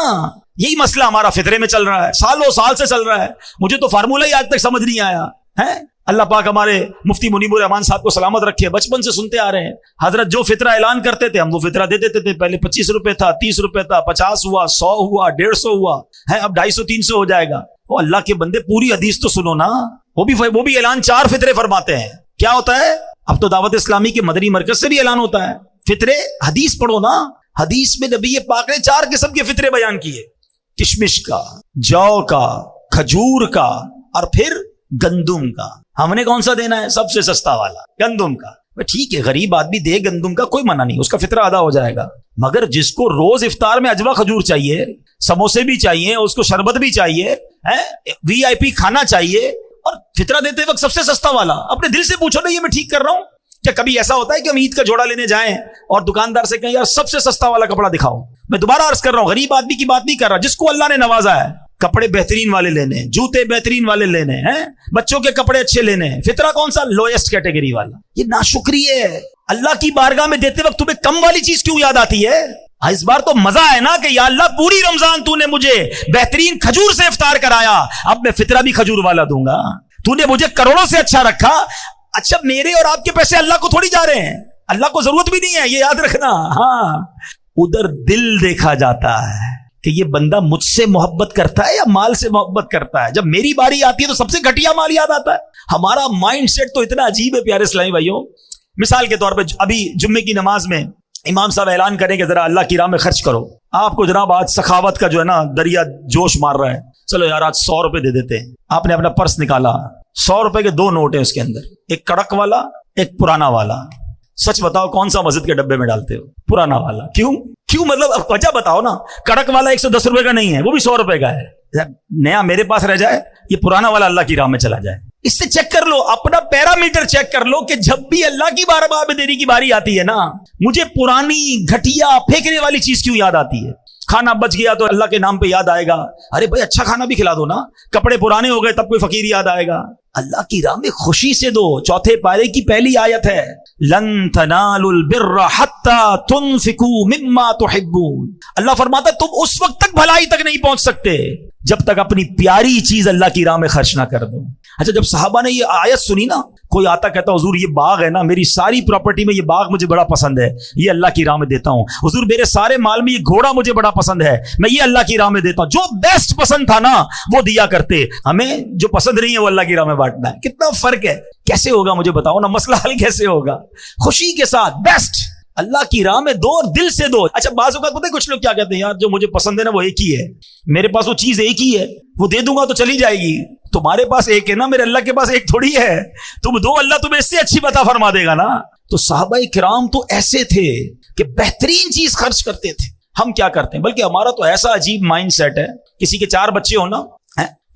یہی مسئلہ ہمارا فطرے میں چل رہا ہے, سالوں سال سے چل رہا ہے. مجھے تو فارمولہ ہی آج تک سمجھ نہیں آیا ہے. اللہ پاک ہمارے مفتی منیب الرحمان صاحب کو سلامت رکھے, بچپن سے سنتے آ رہے ہیں حضرت جو فطرہ اعلان کرتے تھے ہم وہ فطرہ دے دیتے تھے. پہلے 25 روپے تھا, 30 روپے تھا, 50 ہوا, 100 ہوا, 150 ہوا ہے, اب 250 300 ہو جائے گا. وہ اللہ کے بندے پوری حدیث تو سنو نا. وہ بھی اعلان 4 فطرے فرماتے ہیں. کیا ہوتا ہے؟ اب تو دعوت اسلامی کے مدنی مرکز سے بھی اعلان ہوتا ہے فطرے. حدیث پڑھو نا, حدیث میں نبی پاک نے 4 قسم کے فطرے بیان کیے, کشمش کا, جو کا, کھجور کا اور پھر گندم کا. ہم نے کون سا دینا ہے؟ سب سے سستا والا گندم کا. ٹھیک ہے, غریب آدمی دے گندم کا, کوئی منع نہیں, اس کا فطرہ ادا ہو جائے گا. مگر جس کو روز افطار میں اجوا کھجور چاہیے, سموسے بھی چاہیے, اس کو شربت بھی چاہیے, VIP کھانا چاہیے, اور فطرہ دیتے وقت سب سے سستا والا, اپنے دل سے پوچھو نا, یہ میں ٹھیک کر رہا ہوں کیا؟ کبھی ایسا ہوتا ہے کہ ہم عید کا جوڑا لینے جائیں اور دکاندار سے کہیں یار سب سے سستا والا کپڑا دکھاؤ؟ میں دوبارہ عرض کر رہا ہوں, غریب آدمی کی بات نہیں کر رہا, جس کو اللہ نے نوازا ہے, کپڑے بہترین والے لینے, جوتے بہترین والے لینے ہیں, بچوں کے کپڑے اچھے لینے ہیں. فطرہ کون سا؟ لوئسٹ کیٹیگری والا. یہ ناشکری ہے. اللہ کی بارگاہ میں دیتے وقت تمہیں کم والی چیز کیوں یاد آتی ہے؟ اس بار تو مزہ ہے نا کہ یا اللہ پوری رمضان تو نے مجھے بہترین کھجور سے افطار کرایا, اب میں فطرہ بھی کھجور والا دوں گا. تو نے مجھے کروڑوں سے اچھا رکھا, اچھا میرے اور آپ کے پیسے اللہ کو تھوڑی جا رہے ہیں, اللہ کو ضرورت بھی نہیں ہے, یہ یاد رکھنا. ہاں, ادھر دل دیکھا جاتا ہے کہ یہ بندہ مجھ سے محبت کرتا ہے یا مال سے محبت کرتا ہے. جب میری باری آتی ہے تو سب سے گھٹیا مال یاد آتا ہے. ہمارا مائنڈ سیٹ تو اتنا عجیب ہے پیارے اسلامی بھائیوں. مثال کے طور پہ ابھی جمعے کی نماز میں امام صاحب اعلان کریں کہ ذرا اللہ کی راہ میں خرچ کرو. آپ کو جناب آج سخاوت کا جو ہے نا دریا جوش مار رہا ہے, چلو یار آج 100 روپے دے دیتے ہیں. آپ نے اپنا پرس نکالا, 100 روپے کے 2 نوٹ ہیں اس کے اندر, ایک کڑک والا, ایک پرانا والا. سچ بتاؤ کون سا مسجد کے ڈبے میں ڈالتے ہو؟ پرانا والا. کیوں مطلب وجہ بتاؤ نا. کڑک والا 110 روپے کا نہیں ہے, وہ بھی 100 روپے کا ہے. نیا میرے پاس رہ جائے, یہ پرانا والا اللہ کی راہ میں چلا جائے. اس سے چیک کر لو, اپنا پیرامیٹر چیک کر لو کہ جب بھی اللہ کی بارگاہ میں دینے کی باری آتی ہے نا, مجھے پرانی گھٹیا پھینکنے والی چیز کیوں یاد آتی ہے؟ کھانا بچ گیا تو اللہ کے نام پہ یاد آئے گا, ارے بھائی اچھا کھانا بھی کھلا دو نا. کپڑے پرانے ہو گئے تب کوئی فقیر یاد آئے گا. اللہ کی راہ میں خوشی سے دو. 4 پارے کی پہلی آیت ہے, لن تنالوا البر حتى تنفقوا مما تحبون. اللہ فرماتا ہے تم اس وقت تک بھلائی تک نہیں پہنچ سکتے جب تک اپنی پیاری چیز اللہ کی راہ میں خرچ نہ کر دو. اچھا, جب صحابہ نے یہ آیت سنی نا, کوئی آتا کہتا حضور یہ باغ ہے نا, میری ساری پراپرٹی میں یہ باغ مجھے بڑا پسند ہے, یہ اللہ کی راہ میں دیتا ہوں. حضور میرے سارے مال میں یہ گھوڑا مجھے بڑا پسند ہے, میں یہ اللہ کی راہ میں دیتا ہوں. جو بیسٹ پسند تھا نا وہ دیا کرتے. ہمیں جو پسند نہیں ہے وہ اللہ کی راہ میں بانٹنا ہے. کتنا فرق ہے. کیسے ہوگا مجھے بتاؤ نا, مسئلہ حل کیسے ہوگا؟ خوشی کے ساتھ بیسٹ اللہ کی راہ میں دو اور دل سے دو. اچھا بعض اوقات پتہ ہے کچھ لوگ کیا کہتے ہیں, یار جو مجھے پسند ہے نا وہ ایک ہی ہے, میرے پاس وہ چیز ایک ہی ہے, وہ دے دوں گا تو چلی جائے گی. تمہارے پاس ایک ہے نا, میرے اللہ کے پاس ایک تھوڑی ہے. تم دو, اللہ تمہیں اس سے اچھی عطا فرما دے گا نا. تو صحابہ کرام تو ایسے تھے کہ بہترین چیز خرچ کرتے تھے. ہم کیا کرتے ہیں, بلکہ ہمارا تو ایسا عجیب مائنڈ سیٹ ہے, کسی کے 4 بچے ہو نا,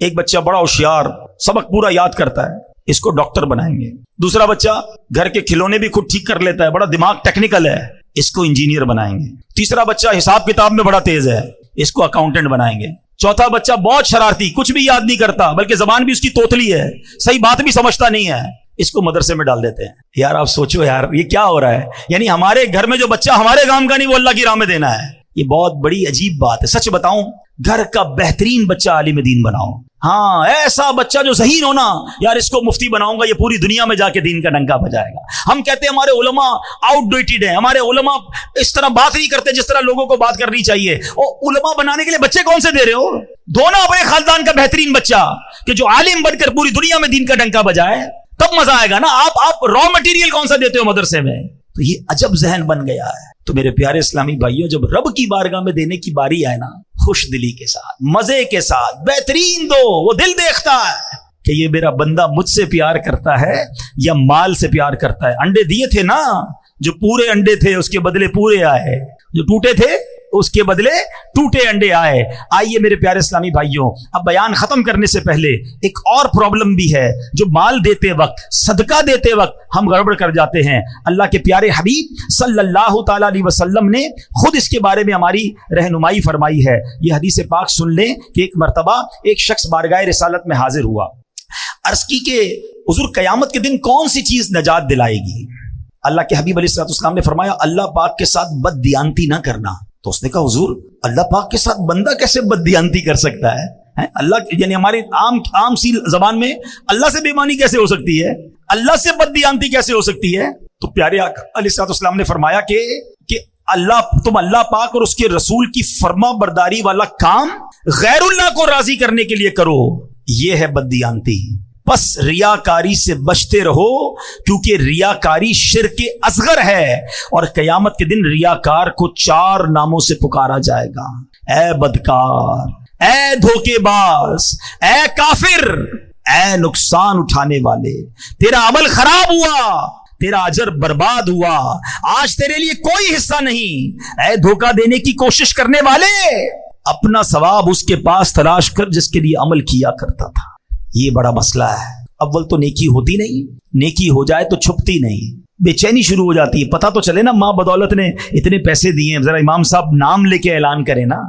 ایک بچہ بڑا ہوشیار, سبق پورا یاد کرتا ہے, اس کو ڈاکٹر بنائیں گے. دوسرا بچہ گھر کے کھلونے بھی خود ٹھیک کر لیتا ہے, بڑا دماغ ٹیکنیکل ہے, اس کو انجینئر بنائیں گے. تیسرا بچہ حساب کتاب میں بڑا تیز ہے, اس کو اکاؤنٹنٹ بنائیں گے. چوتھا بچہ بہت شرارتی, کچھ بھی یاد نہیں کرتا, بلکہ زبان بھی اس کی توتلی ہے, صحیح بات بھی سمجھتا نہیں ہے, اس کو مدرسے میں ڈال دیتے ہیں. یار آپ سوچو یار یہ کیا ہو رہا ہے. یعنی ہمارے گھر میں جو بچہ ہمارے کام کا نہیں وہ اللہ کی راہ میں دینا ہے. یہ بہت بڑی عجیب بات ہے. سچ بتاؤں, گھر کا بہترین بچہ عالم دین بناؤ. ہاں, ایسا بچہ جو ذہین ہونا, یار اس کو مفتی بناؤں گا, یہ پوری دنیا میں جا کے دین کا ڈنکا بجائے گا. ہم کہتے ہیں ہمارے علماء آؤٹ ڈیٹڈ ہیں, ہمارے علماء اس طرح بات نہیں کرتے جس طرح لوگوں کو بات کرنی چاہیے. اور علماء بنانے کے لیے بچے کون سے دے رہے ہو؟ دو نا اپنے خاندان کا بہترین بچہ کہ جو عالم بن کر پوری دنیا میں دین کا ڈنکا بجائے, تب مزہ آئے گا نا. آپ را مٹیریل کون سا دیتے ہو مدرسے میں؟ تو یہ عجب ذہن بن گیا ہے. تو میرے پیارے اسلامی بھائیوں, جب رب کی بارگاہ میں دینے کی باری آئے نا, خوش دلی کے ساتھ, مزے کے ساتھ, بہترین دو. وہ دل دیکھتا ہے کہ یہ میرا بندہ مجھ سے پیار کرتا ہے یا مال سے پیار کرتا ہے. انڈے دیے تھے نا, جو پورے انڈے تھے اس کے بدلے پورے آئے, جو ٹوٹے تھے اس کے بدلے ٹوٹے انڈے آئے۔ آئیے میرے پیارے اسلامی بھائیوں، اب بیان ختم کرنے سے پہلے ایک اور پرابلم بھی ہے جو مال دیتے وقت، صدقہ دیتے وقت ہم گڑبڑ کر جاتے ہیں۔ اللہ کے پیارے حبیب صلی اللہ تعالی علیہ وسلم نے خود اس کے بارے میں ہماری رہنمائی فرمائی ہے۔ یہ حدیث پاک سن لیں کہ ایک مرتبہ ایک شخص بارگاہ رسالت میں حاضر ہوا، عرض کی کہ حضور قیامت کے دن کون سی چیز نجات دلائے گی؟ اللہ کے حبیب علیہ الصلوۃ والسلام نے فرمایا اللہ پاک کے ساتھ بد دیانتی نہ کرنا۔ تو اس نے کہا حضور اللہ پاک کے ساتھ بندہ کیسے بد دیانتی کر سکتا ہے؟ اللہ یعنی ہماری عام سی زبان میں اللہ سے بے ایمانی کیسے ہو سکتی ہے؟ اللہ سے بد دیانتی کیسے ہو سکتی ہے؟ تو پیارے آقا علیہ الصلوۃ والسلام نے فرمایا کہ تم اللہ پاک اور اس کے رسول کی فرما برداری والا کام غیر اللہ کو راضی کرنے کے لیے کرو، یہ ہے بد دیانتی۔ پس ریاکاری سے بچتے رہو کیونکہ ریاکاری شرک اصغر ہے، اور قیامت کے دن ریاکار کو 4 ناموں سے پکارا جائے گا۔ اے بدکار، اے دھوکے باز، اے کافر، اے نقصان اٹھانے والے، تیرا عمل خراب ہوا، تیرا اجر برباد ہوا، آج تیرے لیے کوئی حصہ نہیں۔ اے دھوکہ دینے کی کوشش کرنے والے، اپنا ثواب اس کے پاس تلاش کر جس کے لیے عمل کیا کرتا تھا۔ یہ بڑا مسئلہ ہے۔ اول تو نیکی ہوتی نہیں، نیکی ہو جائے تو چھپتی نہیں، بے چینی شروع ہو جاتی ہے۔ پتہ تو چلے نا ماں بدولت نے اتنے پیسے دیے ہیں، ذرا امام صاحب نام لے کے اعلان کریں نا۔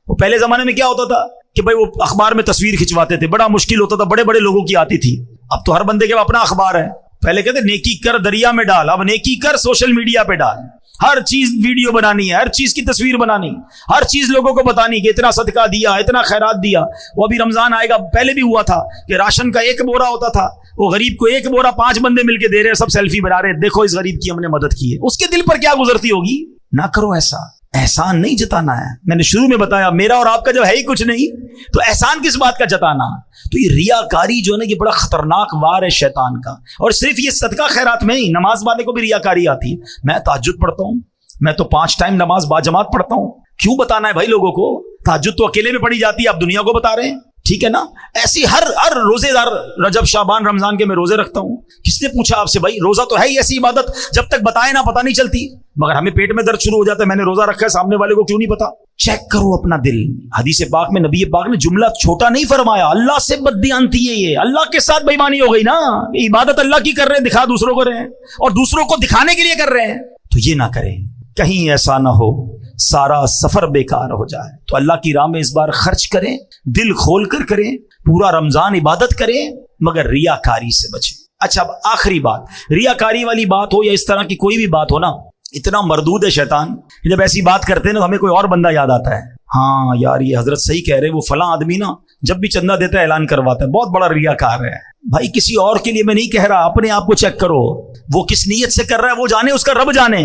وہ پہلے زمانے میں کیا ہوتا تھا کہ بھائی وہ اخبار میں تصویر کھنچواتے تھے، بڑا مشکل ہوتا تھا، بڑے بڑے لوگوں کی آتی تھی۔ اب تو ہر بندے کے اپنا اخبار ہے۔ پہلے کہتے نیکی کر دریا میں ڈال، اب نیکی کر سوشل میڈیا پہ ڈال۔ ہر چیز ویڈیو بنانی ہے، ہر چیز کی تصویر بنانی، ہر چیز لوگوں کو بتانی کہ اتنا صدقہ دیا، اتنا خیرات دیا۔ وہ ابھی رمضان آئے گا، پہلے بھی ہوا تھا کہ راشن کا 1 بورا ہوتا تھا، وہ غریب کو 1 بورا 5 بندے مل کے دے رہے ہیں، سب سیلفی بنا رہے ہیں، دیکھو اس غریب کی ہم نے مدد کی ہے۔ اس کے دل پر کیا گزرتی ہوگی؟ نہ کرو ایسا، احسان نہیں جتانا ہے۔ میں نے شروع میں بتایا میرا اور آپ کا جب ہے ہی کچھ نہیں تو احسان کس بات کا جتانا؟ تو یہ ریاکاری جو ہے نا یہ بڑا خطرناک وار ہے شیطان کا۔ اور صرف یہ صدقہ خیرات میں ہی، نماز والے کو بھی ریاکاری آتی ہے۔ میں تہجد پڑھتا ہوں، میں تو 5 ٹائم نماز باجماعت پڑھتا ہوں، کیوں بتانا ہے بھائی لوگوں کو؟ تہجد تو اکیلے میں پڑھی جاتی ہے، آپ دنیا کو بتا رہے ہیں، ٹھیک ہے نا؟ ایسی ہر روزے دار رجب شعبان رمضان کے میں روزے رکھتا ہوں۔ کس نے پوچھا آپ سے؟ بھائی روزہ تو ہے ہی ایسی عبادت جب تک بتائے نہ پتہ نہیں چلتی، مگر ہمیں پیٹ میں درد شروع ہو جاتا ہے، میں نے روزہ رکھا ہے، سامنے والے کو کیوں نہیں پتا؟ چیک کرو اپنا دل۔ حدیث پاک میں نبی پاک نے جملہ چھوٹا نہیں فرمایا، اللہ سے بددیانتی ہے یہ، اللہ کے ساتھ بے ایمانی ہو گئی نا۔ عبادت اللہ کی کر رہے ہیں، دکھا دوسروں کو رہے ہیں، اور دوسروں کو دکھانے کے لیے کر رہے ہیں، تو یہ نہ کریں، کہیں ایسا نہ ہو سارا سفر بیکار ہو جائے۔ تو اللہ کی راہ میں اس بار خرچ کریں، دل کھول کر کریں، پورا رمضان عبادت کریں، مگر ریاکاری سے بچیں۔ اچھا اب آخری بات، ریاکاری والی بات ہو یا اس طرح کی کوئی بھی بات ہو نا، اتنا مردود ہے شیطان، جب ایسی بات کرتے ہیں نا ہمیں کوئی اور بندہ یاد آتا ہے۔ ہاں یار یہ حضرت صحیح کہہ رہے، وہ فلاں آدمی نا جب بھی چندہ دیتا ہے اعلان کرواتا ہے، بہت بڑا ریاکار ہے۔ بھائی کسی اور کے لیے میں نہیں کہہ رہا، اپنے آپ کو چیک کرو، وہ کس نیت سے کر رہا ہے وہ جانے، اس کا رب جانے۔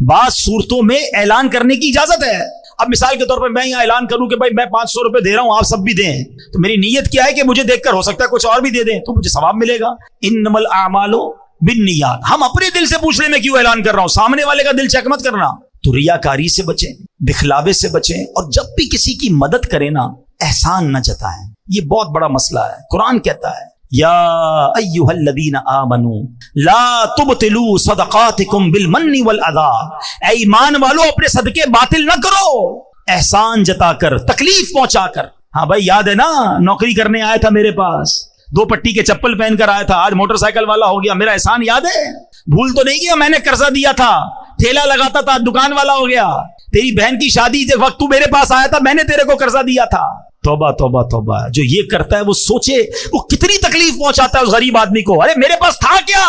بعض صورتوں میں اعلان کرنے کی اجازت ہے۔ اب مثال کے طور پر میں یہاں اعلان کروں کہ بھائی میں 500 روپے دے رہا ہوں، آپ سب بھی دیں، تو میری نیت کیا ہے کہ مجھے دیکھ کر ہو سکتا ہے کچھ اور بھی دے دیں تو مجھے ثواب ملے گا۔ انما الاعمال بالنیات، ہم اپنے دل سے پوچھنے میں کیوں اعلان کر رہا ہوں، سامنے والے کا دل چیک مت کرنا۔ تو ریاکاری سے بچیں، دکھلاوے سے بچیں، اور جب بھی کسی کی مدد کریں نا احسان نہ جتائیں، یہ بہت بڑا مسئلہ ہے۔ قرآن کہتا ہے یا ایھا الذین آمنوا لا تبطلوا صدقاتکم بالمن والاذی، اے ایمان والو اپنے صدقے باطل نہ کرو احسان جتا کر، تکلیف پہنچا کر۔ ہاں بھائی یاد ہے نا، نوکری کرنے آیا تھا میرے پاس، 2 پٹی کے چپل پہن کر آیا تھا، آج موٹر سائیکل والا ہو گیا، میرا احسان یاد ہے؟ بھول تو نہیں گیا؟ میں نے قرضہ دیا تھا، ٹھیلا لگاتا تھا، دکان والا ہو گیا۔ تیری بہن کی شادی کے وقت تو میرے پاس آیا تھا، میں نے تیرے کو قرضہ دیا تھا۔ توبہ توبہ توبہ، جو یہ کرتا ہے وہ سوچے وہ کتنی تکلیف پہنچاتا ہے اس غریب آدمی کو۔ ارے میرے پاس تھا کیا،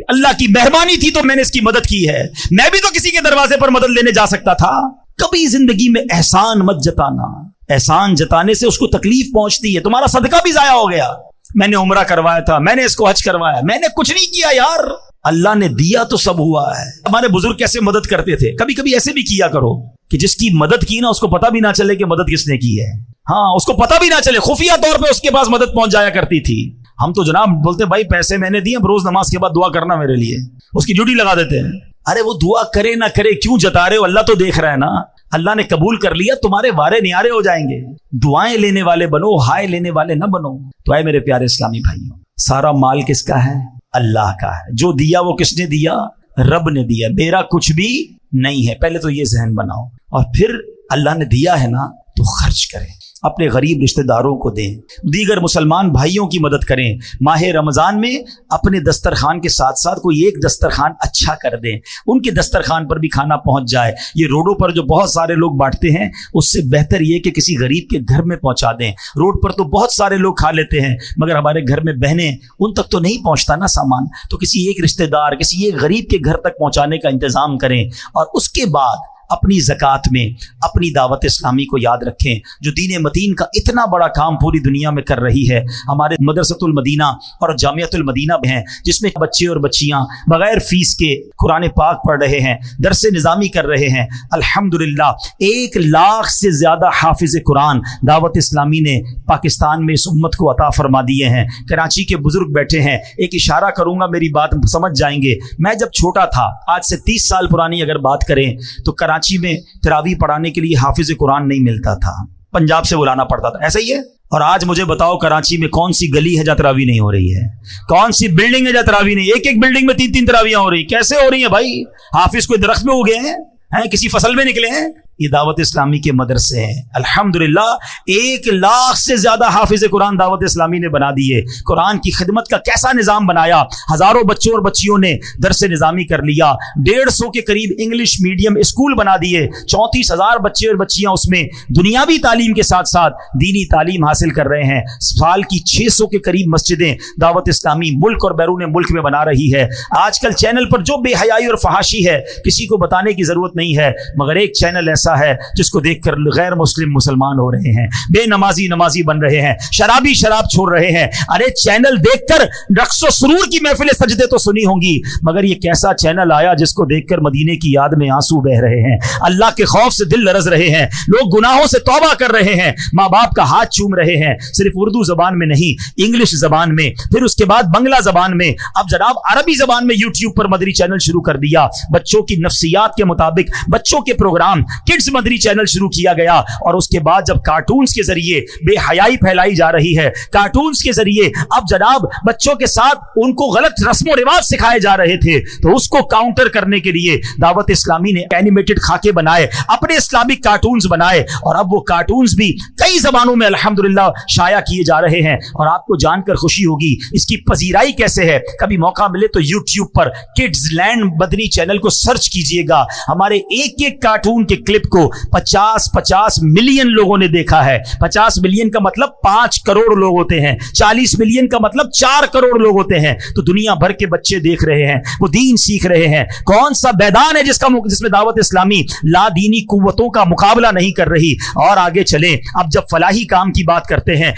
اللہ کی مہربانی تھی تو میں نے اس کی مدد کی ہے، میں بھی تو کسی کے دروازے پر مدد لینے جا سکتا تھا۔ کبھی زندگی میں احسان مت جتانا، احسان جتانے سے اس کو تکلیف پہنچتی ہے، تمہارا صدقہ بھی ضائع ہو گیا۔ میں نے عمرہ کروایا تھا، میں نے اس کو حج کروایا، میں نے کچھ نہیں کیا یار، اللہ نے دیا تو سب ہوا ہے۔ ہمارے بزرگ کیسے مدد کرتے تھے، کبھی کبھی ایسے بھی کیا کرو کہ جس کی مدد کی نا اس کو پتہ بھی نہ چلے کہ مدد کس نے کی ہے۔ ہاں اس کو پتہ بھی نہ چلے، خفیہ طور پہ اس کے پاس مدد پہنچ جایا کرتی تھی۔ ہم تو جناب بولتے بھائی پیسے میں نے دیے، روز نماز کے بعد دعا کرنا میرے لیے، اس کی ڈیوٹی لگا دیتے ہیں۔ ارے وہ دعا کرے نہ کرے کیوں جتا رہے ہو، اللہ تو دیکھ رہا ہے نا، اللہ نے قبول کر لیا، تمہارے وارے نیارے ہو جائیں گے۔ دعائیں لینے والے بنو، ہائے لینے والے نہ بنو۔ تو اے میرے پیارے اسلامی بھائیوں، سارا مال کس کا ہے؟ اللہ کا ہے۔ جو دیا وہ کس نے دیا؟ رب نے دیا، میرا کچھ بھی نہیں ہے۔ پہلے تو یہ ذہن بناؤ۔ اور پھر اللہ نے دیا ہے نا تو خرچ کریں، اپنے غریب رشتہ داروں کو دیں، دیگر مسلمان بھائیوں کی مدد کریں۔ ماہ رمضان میں اپنے دسترخوان کے ساتھ ساتھ کوئی ایک دسترخوان اچھا کر دیں، ان کے دسترخوان پر بھی کھانا پہنچ جائے۔ یہ روڈوں پر جو بہت سارے لوگ بانٹتے ہیں اس سے بہتر یہ کہ کسی غریب کے گھر میں پہنچا دیں۔ روڈ پر تو بہت سارے لوگ کھا لیتے ہیں مگر ہمارے گھر میں بہنیں، ان تک تو نہیں پہنچتا نا سامان، تو کسی ایک رشتہ دار، کسی ایک غریب کے گھر تک پہنچانے کا انتظام کریں۔ اور اس کے بعد اپنی زکوٰۃ میں اپنی دعوت اسلامی کو یاد رکھیں، جو دین متین کا اتنا بڑا کام پوری دنیا میں کر رہی ہے۔ ہمارے مدرسۃ المدینہ اور جامعۃ المدینہ ہیں جس میں بچے اور بچیاں بغیر فیس کے قرآن پاک پڑھ رہے ہیں، درس نظامی کر رہے ہیں۔ الحمدللہ 1 لاکھ سے زیادہ حافظ قرآن دعوت اسلامی نے پاکستان میں اس امت کو عطا فرما دیے ہیں۔ کراچی کے بزرگ بیٹھے ہیں، ایک اشارہ کروں گا، میری بات سمجھ جائیں گے۔ میں جب چھوٹا تھا، آج سے 30 سال پرانی اگر بات کریں تو کراچی میں تراویح پڑھانے کے لیے حافظ قرآن نہیں ملتا تھا، پنجاب سے بلانا پڑتا تھا، ایسا ہی ہے۔ اور آج مجھے بتاؤ کراچی میں کون سی گلی ہے جہاں تراویح نہیں ہو رہی ہے؟ کون سی بلڈنگ ہے جہاں تراویح نہیں؟ ایک بلڈنگ میں 3 تراویحاں ہو رہی، کیسے ہو رہی ہیں بھائی؟ حافظ کوئی درخت میں اگے ہیں کسی فصل میں نکلے ہیں؟ یہ دعوت اسلامی کے مدرسے ہیں۔ الحمدللہ 1 لاکھ سے زیادہ حافظ قرآن دعوت اسلامی نے بنا دیے۔ قرآن کی خدمت کا کیسا نظام بنایا، ہزاروں بچوں اور بچیوں نے درس نظامی کر لیا، 150 کے قریب انگلش میڈیم اسکول بنا دیے، 34,000 بچے اور بچیاں اس میں دنیاوی تعلیم کے ساتھ ساتھ دینی تعلیم حاصل کر رہے ہیں۔ سال کی 600 کے قریب مسجدیں دعوت اسلامی ملک اور بیرون ملک میں بنا رہی ہے۔ آج کل چینل پر جو بے حیائی اور فحاشی ہے کسی کو بتانے کی ضرورت نہیں ہے، مگر ایک چینل ایسا ہے جس کو دیکھ کر غیر مسلم مسلمان ہو رہے ہیں، بے نمازی بن رہے ہیں، شرابی شراب چھوڑ رہے ہیں۔ ارے چینل دیکھ کر رقص و سرور کی محفل سجدے تو سنی ہوں گی، مگر یہ کیسا چینل آیا جس کو دیکھ کر مدینے کی یاد میں آنسو بہ رہے ہیں، اللہ کے خوف سے دل لرز رہے ہیں، لوگ گناہوں سے توبہ کر رہے ہیں، ماں باپ کا ہاتھ چوم رہے ہیں، صرف اردو زبان میں نہیں، انگلش زبان میں، پھر اس کے بعد بنگلہ زبان میں، اب جناب عربی زبان میں یوٹیوب پر مدری چینل شروع کر دیا۔ بچوں کی نفسیات کے مطابق بچوں کے پروگرام کڈز مدری چینل شروع کیا گیا، اور اس کے بعد جب کارٹونز کے ذریعے بے حیائی پھیلائی جا رہی ہے، کارٹونز کے ذریعے اب جناب بچوں کے ساتھ ان کو غلط رسم و رواج سکھائے جا رہے تھے، تو اس کو کاؤنٹر کرنے کے لیے دعوت اسلامی نے اینیمیٹڈ خاکے بنائے، اپنے اسلامک کارٹونز بنائے، اور اب وہ کارٹونز بھی کئی زبانوں میں الحمدللہ شائع کیے جا رہے ہیں۔ اور آپ کو جان کر خوشی ہوگی اس کی پذیرائی کیسے ہے۔ کبھی موقع ملے تو یوٹیوب پر کڈز لینڈ مدنی چینل کو سرچ کیجئے گا، ہمارے ایک کارٹون کے کلپ کو 50 ملین لوگوں نے دیکھا ہے۔ 50 ملین کا مطلب 5 کروڑ لوگ ہوتے ہیں، 40 ملین کا مطلب 4 کروڑ لوگ ہوتے ہیں، تو دنیا بھر کے بچے دیکھ رہے ہیں، وہ دین سیکھ رہے ہیں۔ کون سا میدان ہے جس میں دعوت اسلامی لا دینی قوتوں کا مقابلہ نہیں کر رہی؟ اور آگے چلیں، اب جب فلاحی کام کی بات کرتے ہیں،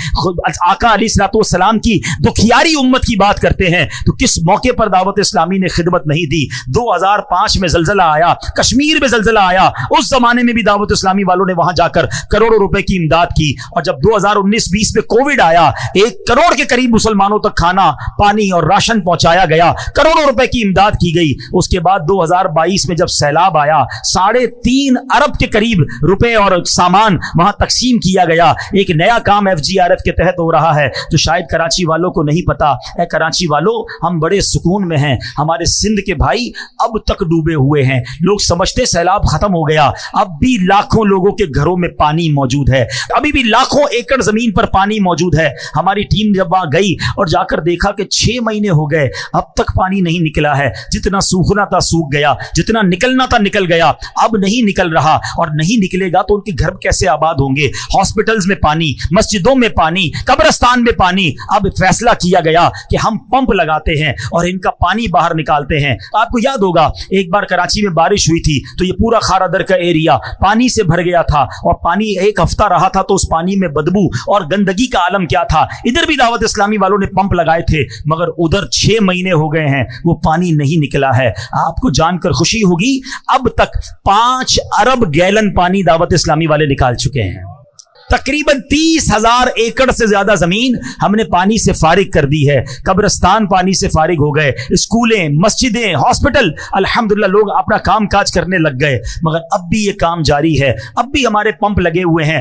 آقا علیہ الصلوۃ والسلام کی دکھیاری امت کی بات کرتے ہیں، تو کس موقع پر دعوت اسلامی نے خدمت نہیں دی؟ 2005 میں زلزلہ آیا، کشمیر میں زلزلہ آیا، اس زمانے میں بھی دعوت اسلامی والوں نے وہاں جا کر کروڑوں روپے کی امداد کی، اور جب 2019-20 میں کووڈ آیا، 1 کروڑ کے قریب مسلمانوں تک کھانا، پانی اور راشن پہنچایا گیا، کروڑوں روپے کی امداد کی گئی۔ اس کے بعد 2022 میں جب سیلاب آیا، 3.5 ارب کے قریب روپے اور سامان وہاں تقسیم کیا گیا۔ ایک نیا کام FGRF کے تحت ہو رہا ہے جو شاید کراچی والوں کو نہیں پتا۔ اے کراچی والوں، ہم بڑے سکون میں ہیں، ہمارے سندھ کے بھائی اب تک ڈوبے ہوئے ہیں، لوگ سمجھتے سیلاب ختم ہو گیا، اب بھی لاکھوں لوگوں کے گھروں میں پانی موجود ہے، ابھی بھی لاکھوں ایکڑ زمین پر پانی موجود ہے۔ ہماری ٹیم جب وہاں گئی اور جا کر دیکھا کہ 6 مہینے ہو گئے، اب تک پانی نہیں نکلا ہے، جتنا سوکھنا تھا سوکھ گیا، جتنا نکلنا تھا نکل گیا، اب نہیں نکل رہا، اور نہیں نکلے گا تو ان کے گھر کیسے آباد ہوں گے؟ ہاسپٹلز میں پانی، مسجدوں میں پانی، قبرستان میں پانی۔ اب فیصلہ کیا گیا کہ ہم پمپ لگاتے ہیں اور ان کا پانی باہر نکالتے ہیں۔ آپ کو یاد ہوگا ایک بار کراچی میں بارش ہوئی تھی تو یہ پورا خارا در کا ایریا پانی سے بھر گیا تھا، اور پانی 1 ہفتہ رہا تھا تو اس پانی میں بدبو اور گندگی کا عالم کیا تھا۔ ادھر بھی دعوت اسلامی والوں نے پمپ لگائے تھے، مگر ادھر 6 مہینے ہو گئے ہیں، وہ پانی نہیں نکلا ہے۔ آپ کو جان کر خوشی ہوگی اب تک 5 ارب گیلن پانی دعوت اسلامی والے نکال چکے ہیں۔ تقریباً 30,000 ایکڑ سے زیادہ زمین ہم نے پانی سے فارغ کر دی ہے، قبرستان پانی سے فارغ ہو گئے، اسکولیں، مسجدیں، ہاسپٹل، الحمدللہ لوگ اپنا کام کاج کرنے لگ گئے، مگر اب بھی یہ کام جاری ہے، اب بھی ہمارے پمپ لگے ہوئے ہیں،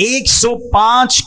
105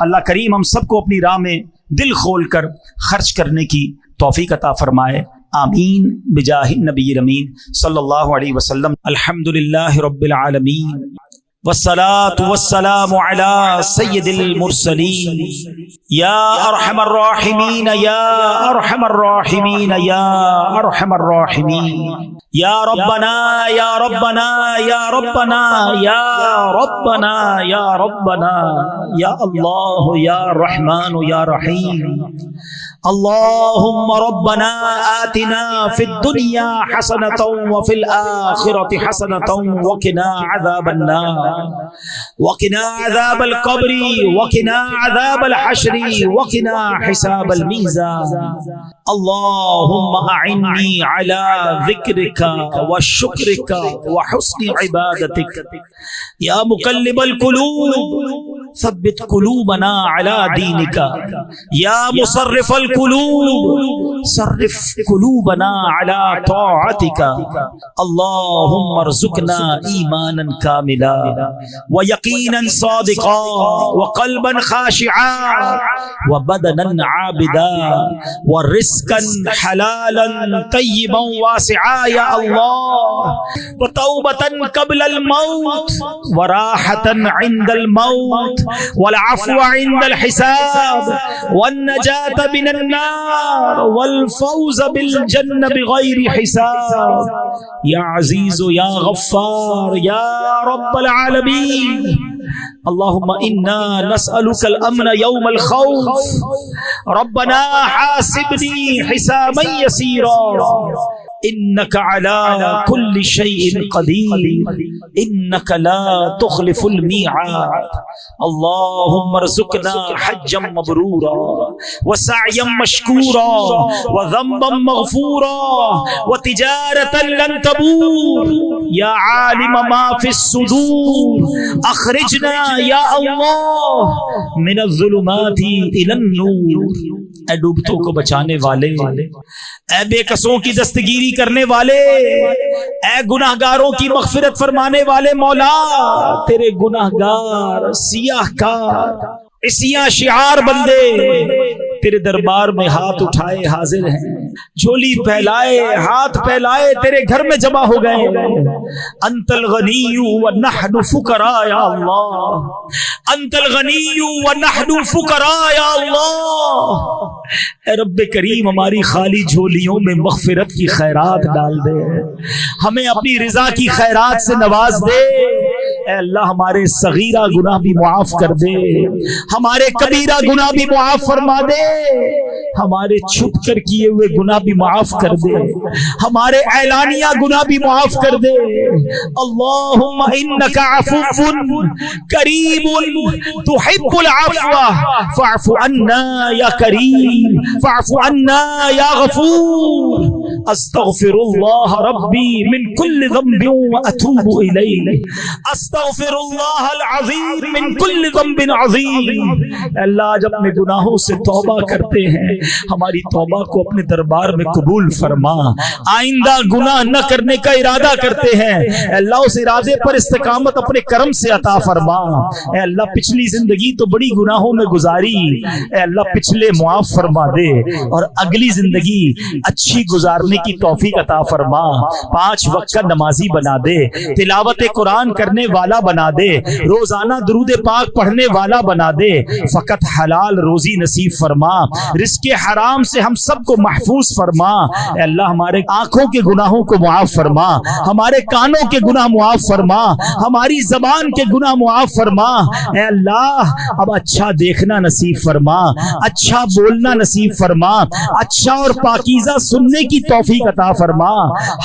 اللہ کریم ہم سب کو اپنی راہ میں دل کھول کر خرچ کرنے کی توفیق عطا فرمائے، آمین بجاہ النبی الامین صلی اللہ علیہ وسلم۔ الحمدللہ رب العالمین والصلاة والسلام على سید المرسلین یا ارحم الراحمین یا ارحم الراحمین یا ارحم الراحمین یا ربنا یا ربنا یا ربنا یا ربنا یا ربنا یا اللہ یا رحمان یا رحیم۔ اللهم ربنا آتنا في الدنيا حسنة وفي الآخرة حسنة وقنا عذاب النار وقنا عذاب القبر وقنا عذاب الحشر وقنا حساب الميزان۔ اللهم أعني على ذكرك وشكرك وحسن عبادتك يا مقلب القلوب ثبت قلوبنا على دينك يا مصرف القلوب صرف قلوبنا على طاعتك۔ اللهم ارزقنا إيمانا كاملا ويقينا صادقا وقلبا خاشعا وبدنا عابدا ورزقا حلالا طيبا واسعا يا الله، وتوبة قبل الموت وراحة عند الموت والعفو عند الحساب والنجاة من النار والفوز بالجنة بغير حساب يا عزيز يا غفار يا رب العالمين۔ اللهم إنا نسألك الأمن يوم الخوف، ربنا حاسبني حسابا يسيرا إنك على كل شيء قدير إنك لا تخلف الميعاد۔ اللهم ارزقنا حجا مبرورا وسعيا مشكورا وذنبا مغفورا وتجارة لن تبور يا عالم ما في الصدور أخرجنا يا الله من الظلمات إلى النور۔ اے ڈوبتوں کو بچانے والے، اے بے کسوں کی دستگیری کرنے والے، اے گناہگاروں کی مغفرت فرمانے والے مولا، تیرے گناہگار سیاہ کار سیاہ شعار بندے تیرے دربار میں ہاتھ اٹھائے حاضر ہیں، جھولی پھیلائے ہاتھ پھیلائے تیرے گھر میں جمع ہو گئے۔ انت الغنی ونحن فقراء یا اللہ، انت الغنی ونحن فقراء یا اللہ۔ اے رب کریم ہماری خالی جھولیوں میں مغفرت کی خیرات ڈال دے، ہمیں اپنی رضا کی خیرات سے نواز دے۔ اے اللہ ہمارے صغیرہ گناہ بھی معاف کر دے، ہمارے کبیرہ گناہ بھی معاف فرما دے، ہمارے چھپ کر کیے ہوئے گناہ بھی معاف کر دے، ہمارے اعلانیہ گناہ بھی معاف کر دے۔ اللہم انک عفو کریم تحب العفو فاعف عنا یا کریم فاعف عنا یا غفور۔ استغفر اللہ ربی من کل ذنب واتوب الیہ، استغفر اللہ العظیم من کل ذنب عظیم۔ اللہ جب اپنے گناہوں سے توبہ کرتے ہیں، ہماری توبہ کو اپنے دربار میں قبول فرما۔ آئندہ گناہ نہ کرنے کا ارادہ کرتے ہیں، اے اللہ اس ارادے پر استقامت اپنے کرم سے عطا فرما۔ اے اللہ پچھلی زندگی تو بڑی گناہوں میں گزاری، اے اللہ پچھلے معاف فرما دے اور اگلی زندگی اچھی گزارنے کی توفیق عطا فرما۔ 5 وقت کا نمازی بنا دے، تلاوت قرآن کرنے والا بنا دے، روزانہ درود پاک پڑھنے والا بنا دے، فقط حلال روزی نصیب فرما، رزق حرام سے ہم سب کو محفوظ فرما۔ اے اللہ ہمارے آنکھوں کے گناہوں کو معاف فرما، ہمارے کانوں کے گناہ معاف فرما، ہماری زبان کے گناہ معاف فرما۔ اے اللہ اب اچھا دیکھنا نصیب فرما، اچھا بولنا نصیب فرما، اچھا اور پاکیزہ سننے کی توفیق عطا فرما،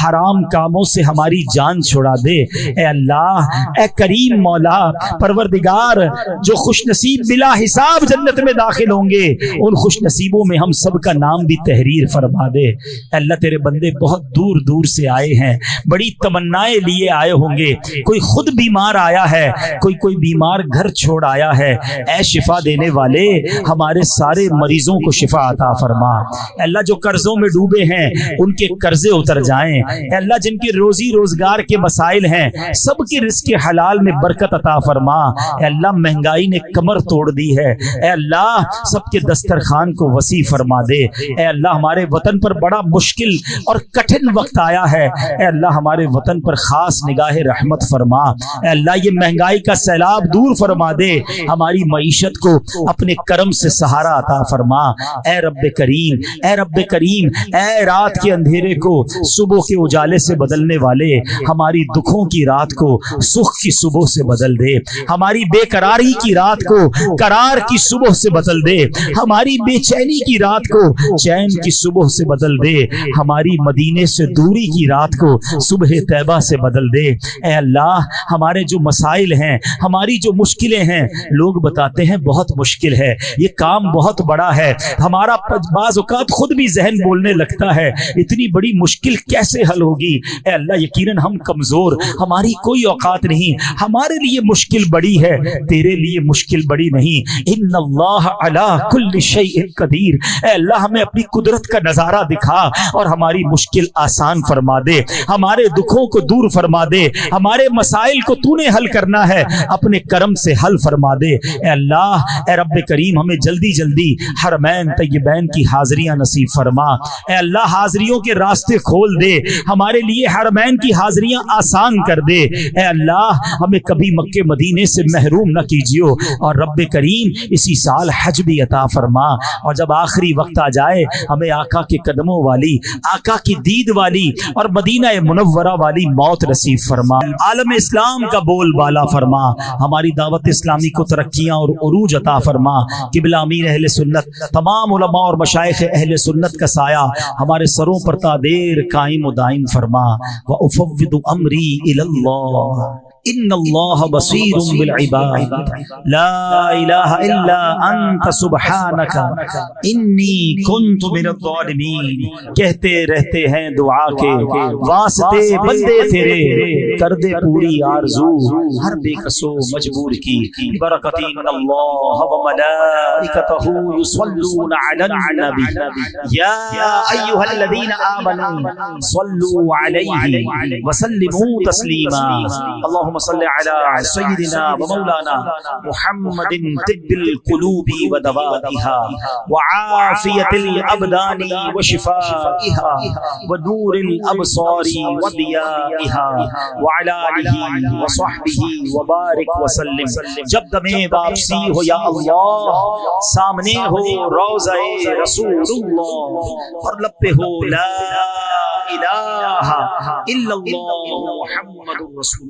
حرام کاموں سے ہماری جان چھڑا دے۔ اے اللہ اے کریم مولا پروردگار، جو خوش نصیب بلا حساب جنت میں داخل ہوں گے، ان خوش نصیبوں میں ہم سب کا نام بھی تحریر فرما دے۔ اے اللہ تیرے بندے بہت دور دور سے آئے ہیں، بڑی تمنائیں لیے آئے ہوں گے، کوئی خود بیمار آیا ہے، کوئی بیمار گھر چھوڑ آیا ہے۔ اے شفا دینے والے ہمارے سارے مریضوں کو شفا عطا فرما۔ اے اللہ جو قرضوں میں ڈوبے ہیں ان ان کے قرضے اتر جائیں۔ اے اللہ جن کے روزی روزگار کے مسائل ہیں سب کے رزق حلال میں برکت عطا فرما۔ اے اللہ مہنگائی نے کمر توڑ دی ہے، اے اللہ سب کے دسترخوان کو وسیع فرما دے۔ اے اللہ ہمارے وطن پر بڑا مشکل اور کٹھن وقت آیا ہے، اے اللہ ہمارے وطن پر خاص نگاہ رحمت فرما۔ اے اللہ یہ مہنگائی کا سیلاب دور فرما دے، ہماری معیشت کو اپنے کرم سے سہارا عطا فرما۔ اے رب کریم، اے رب کریم، اے رات کے اندھیرے کو صبح کے اجالے سے بدلنے والے، ہماری دکھوں کی رات کو سکھ کی صبح سے بدل دے، ہماری بے قراری کی رات کو قرار کی صبح سے بدل دے، ہماری بے چینی کی رات کو چین کی صبح سے بدل دے، ہماری مدینے سے دوری کی رات کو صبح طیبہ سے بدل دے۔ اے اللہ ہمارے جو مسائل ہیں، ہماری جو مشکلیں ہیں، لوگ بتاتے ہیں بہت مشکل ہے، یہ کام بہت بڑا ہے، ہمارا بعض اوقات خود بھی ذہن بولنے لگتا ہے اتنی بڑی مشکل کیسے حل ہوگی۔ اے اللہ یقیناً ہم کمزور، ہماری کوئی اوقات نہیں، ہمارے لیے مشکل بڑی ہے، تیرے لیے مشکل بڑی نہیں۔ ان اللہ علی کل شیء قدیر، اے اللہ ہمیں اپنی قدرت کا نظارہ دکھا اور ہماری مشکل آسان فرما دے، ہمارے دکھوں کو دور فرما دے، ہمارے مسائل کو تو نے حل کرنا ہے، اپنے کرم سے حل فرما دے۔ اے اللہ اے رب کریم ہمیں جلدی جلدی حرمین طیبین کی حاضریاں نصیب فرما۔ اے اللہ حاضریوں کے راستے کھول دے، ہمارے لیے حرمین کی حاضریاں آسان کر دے۔ اے اللہ ہمیں کبھی مکے مدینے سے محروم نہ کیجیو، اور رب کریم اسی سال حج بھی عطا فرما، اور جب آخری وقت آ جائے ہمیں آقا کے قدموں والی، آقا کی دید والی اور مدینہ منورہ والی موت نصیب فرما۔ عالم اسلام کا بول بالا فرما، ہماری دعوت اسلامی کو ترقیاں اور عروج عطا فرما۔ قبلہ امیر اہل سنت، تمام علماء اور مشائخ اہل سنت کا سایہ ہمارے سروں پر تا دیر قائم و دائم فرما۔ وَأُفَوِّضُ أَمْرِي إِلَى اللَّهِ ان اللہ بصیر بالعباد لا الہ الا انت سبحانک انی کنت من الظالمین۔ کہتے رہتے ہیں دعا کے واسطے بندے تیرے، کر دے پوری آرزو ہر بے کسو مجبور کی۔ برکت ان اللہ وملائکتہ یصلون علی النبی یا ایھا الذین آمنوا صلوا علیہ وسلموا تسلیما۔ اللهم صل على سيدنا ومولانا محمد طب القلوب ودوائها وعافية الأبدان وشفائها ونور الأبصار وضيائها وعلى آله وصحبه وبارك وسلم۔ جب دمیں واپسی ہو یا اللہ، سامنے ہو روضہ رسول اللہ، اور لب پہ ہو لا الہ الا اللہ محمد رسول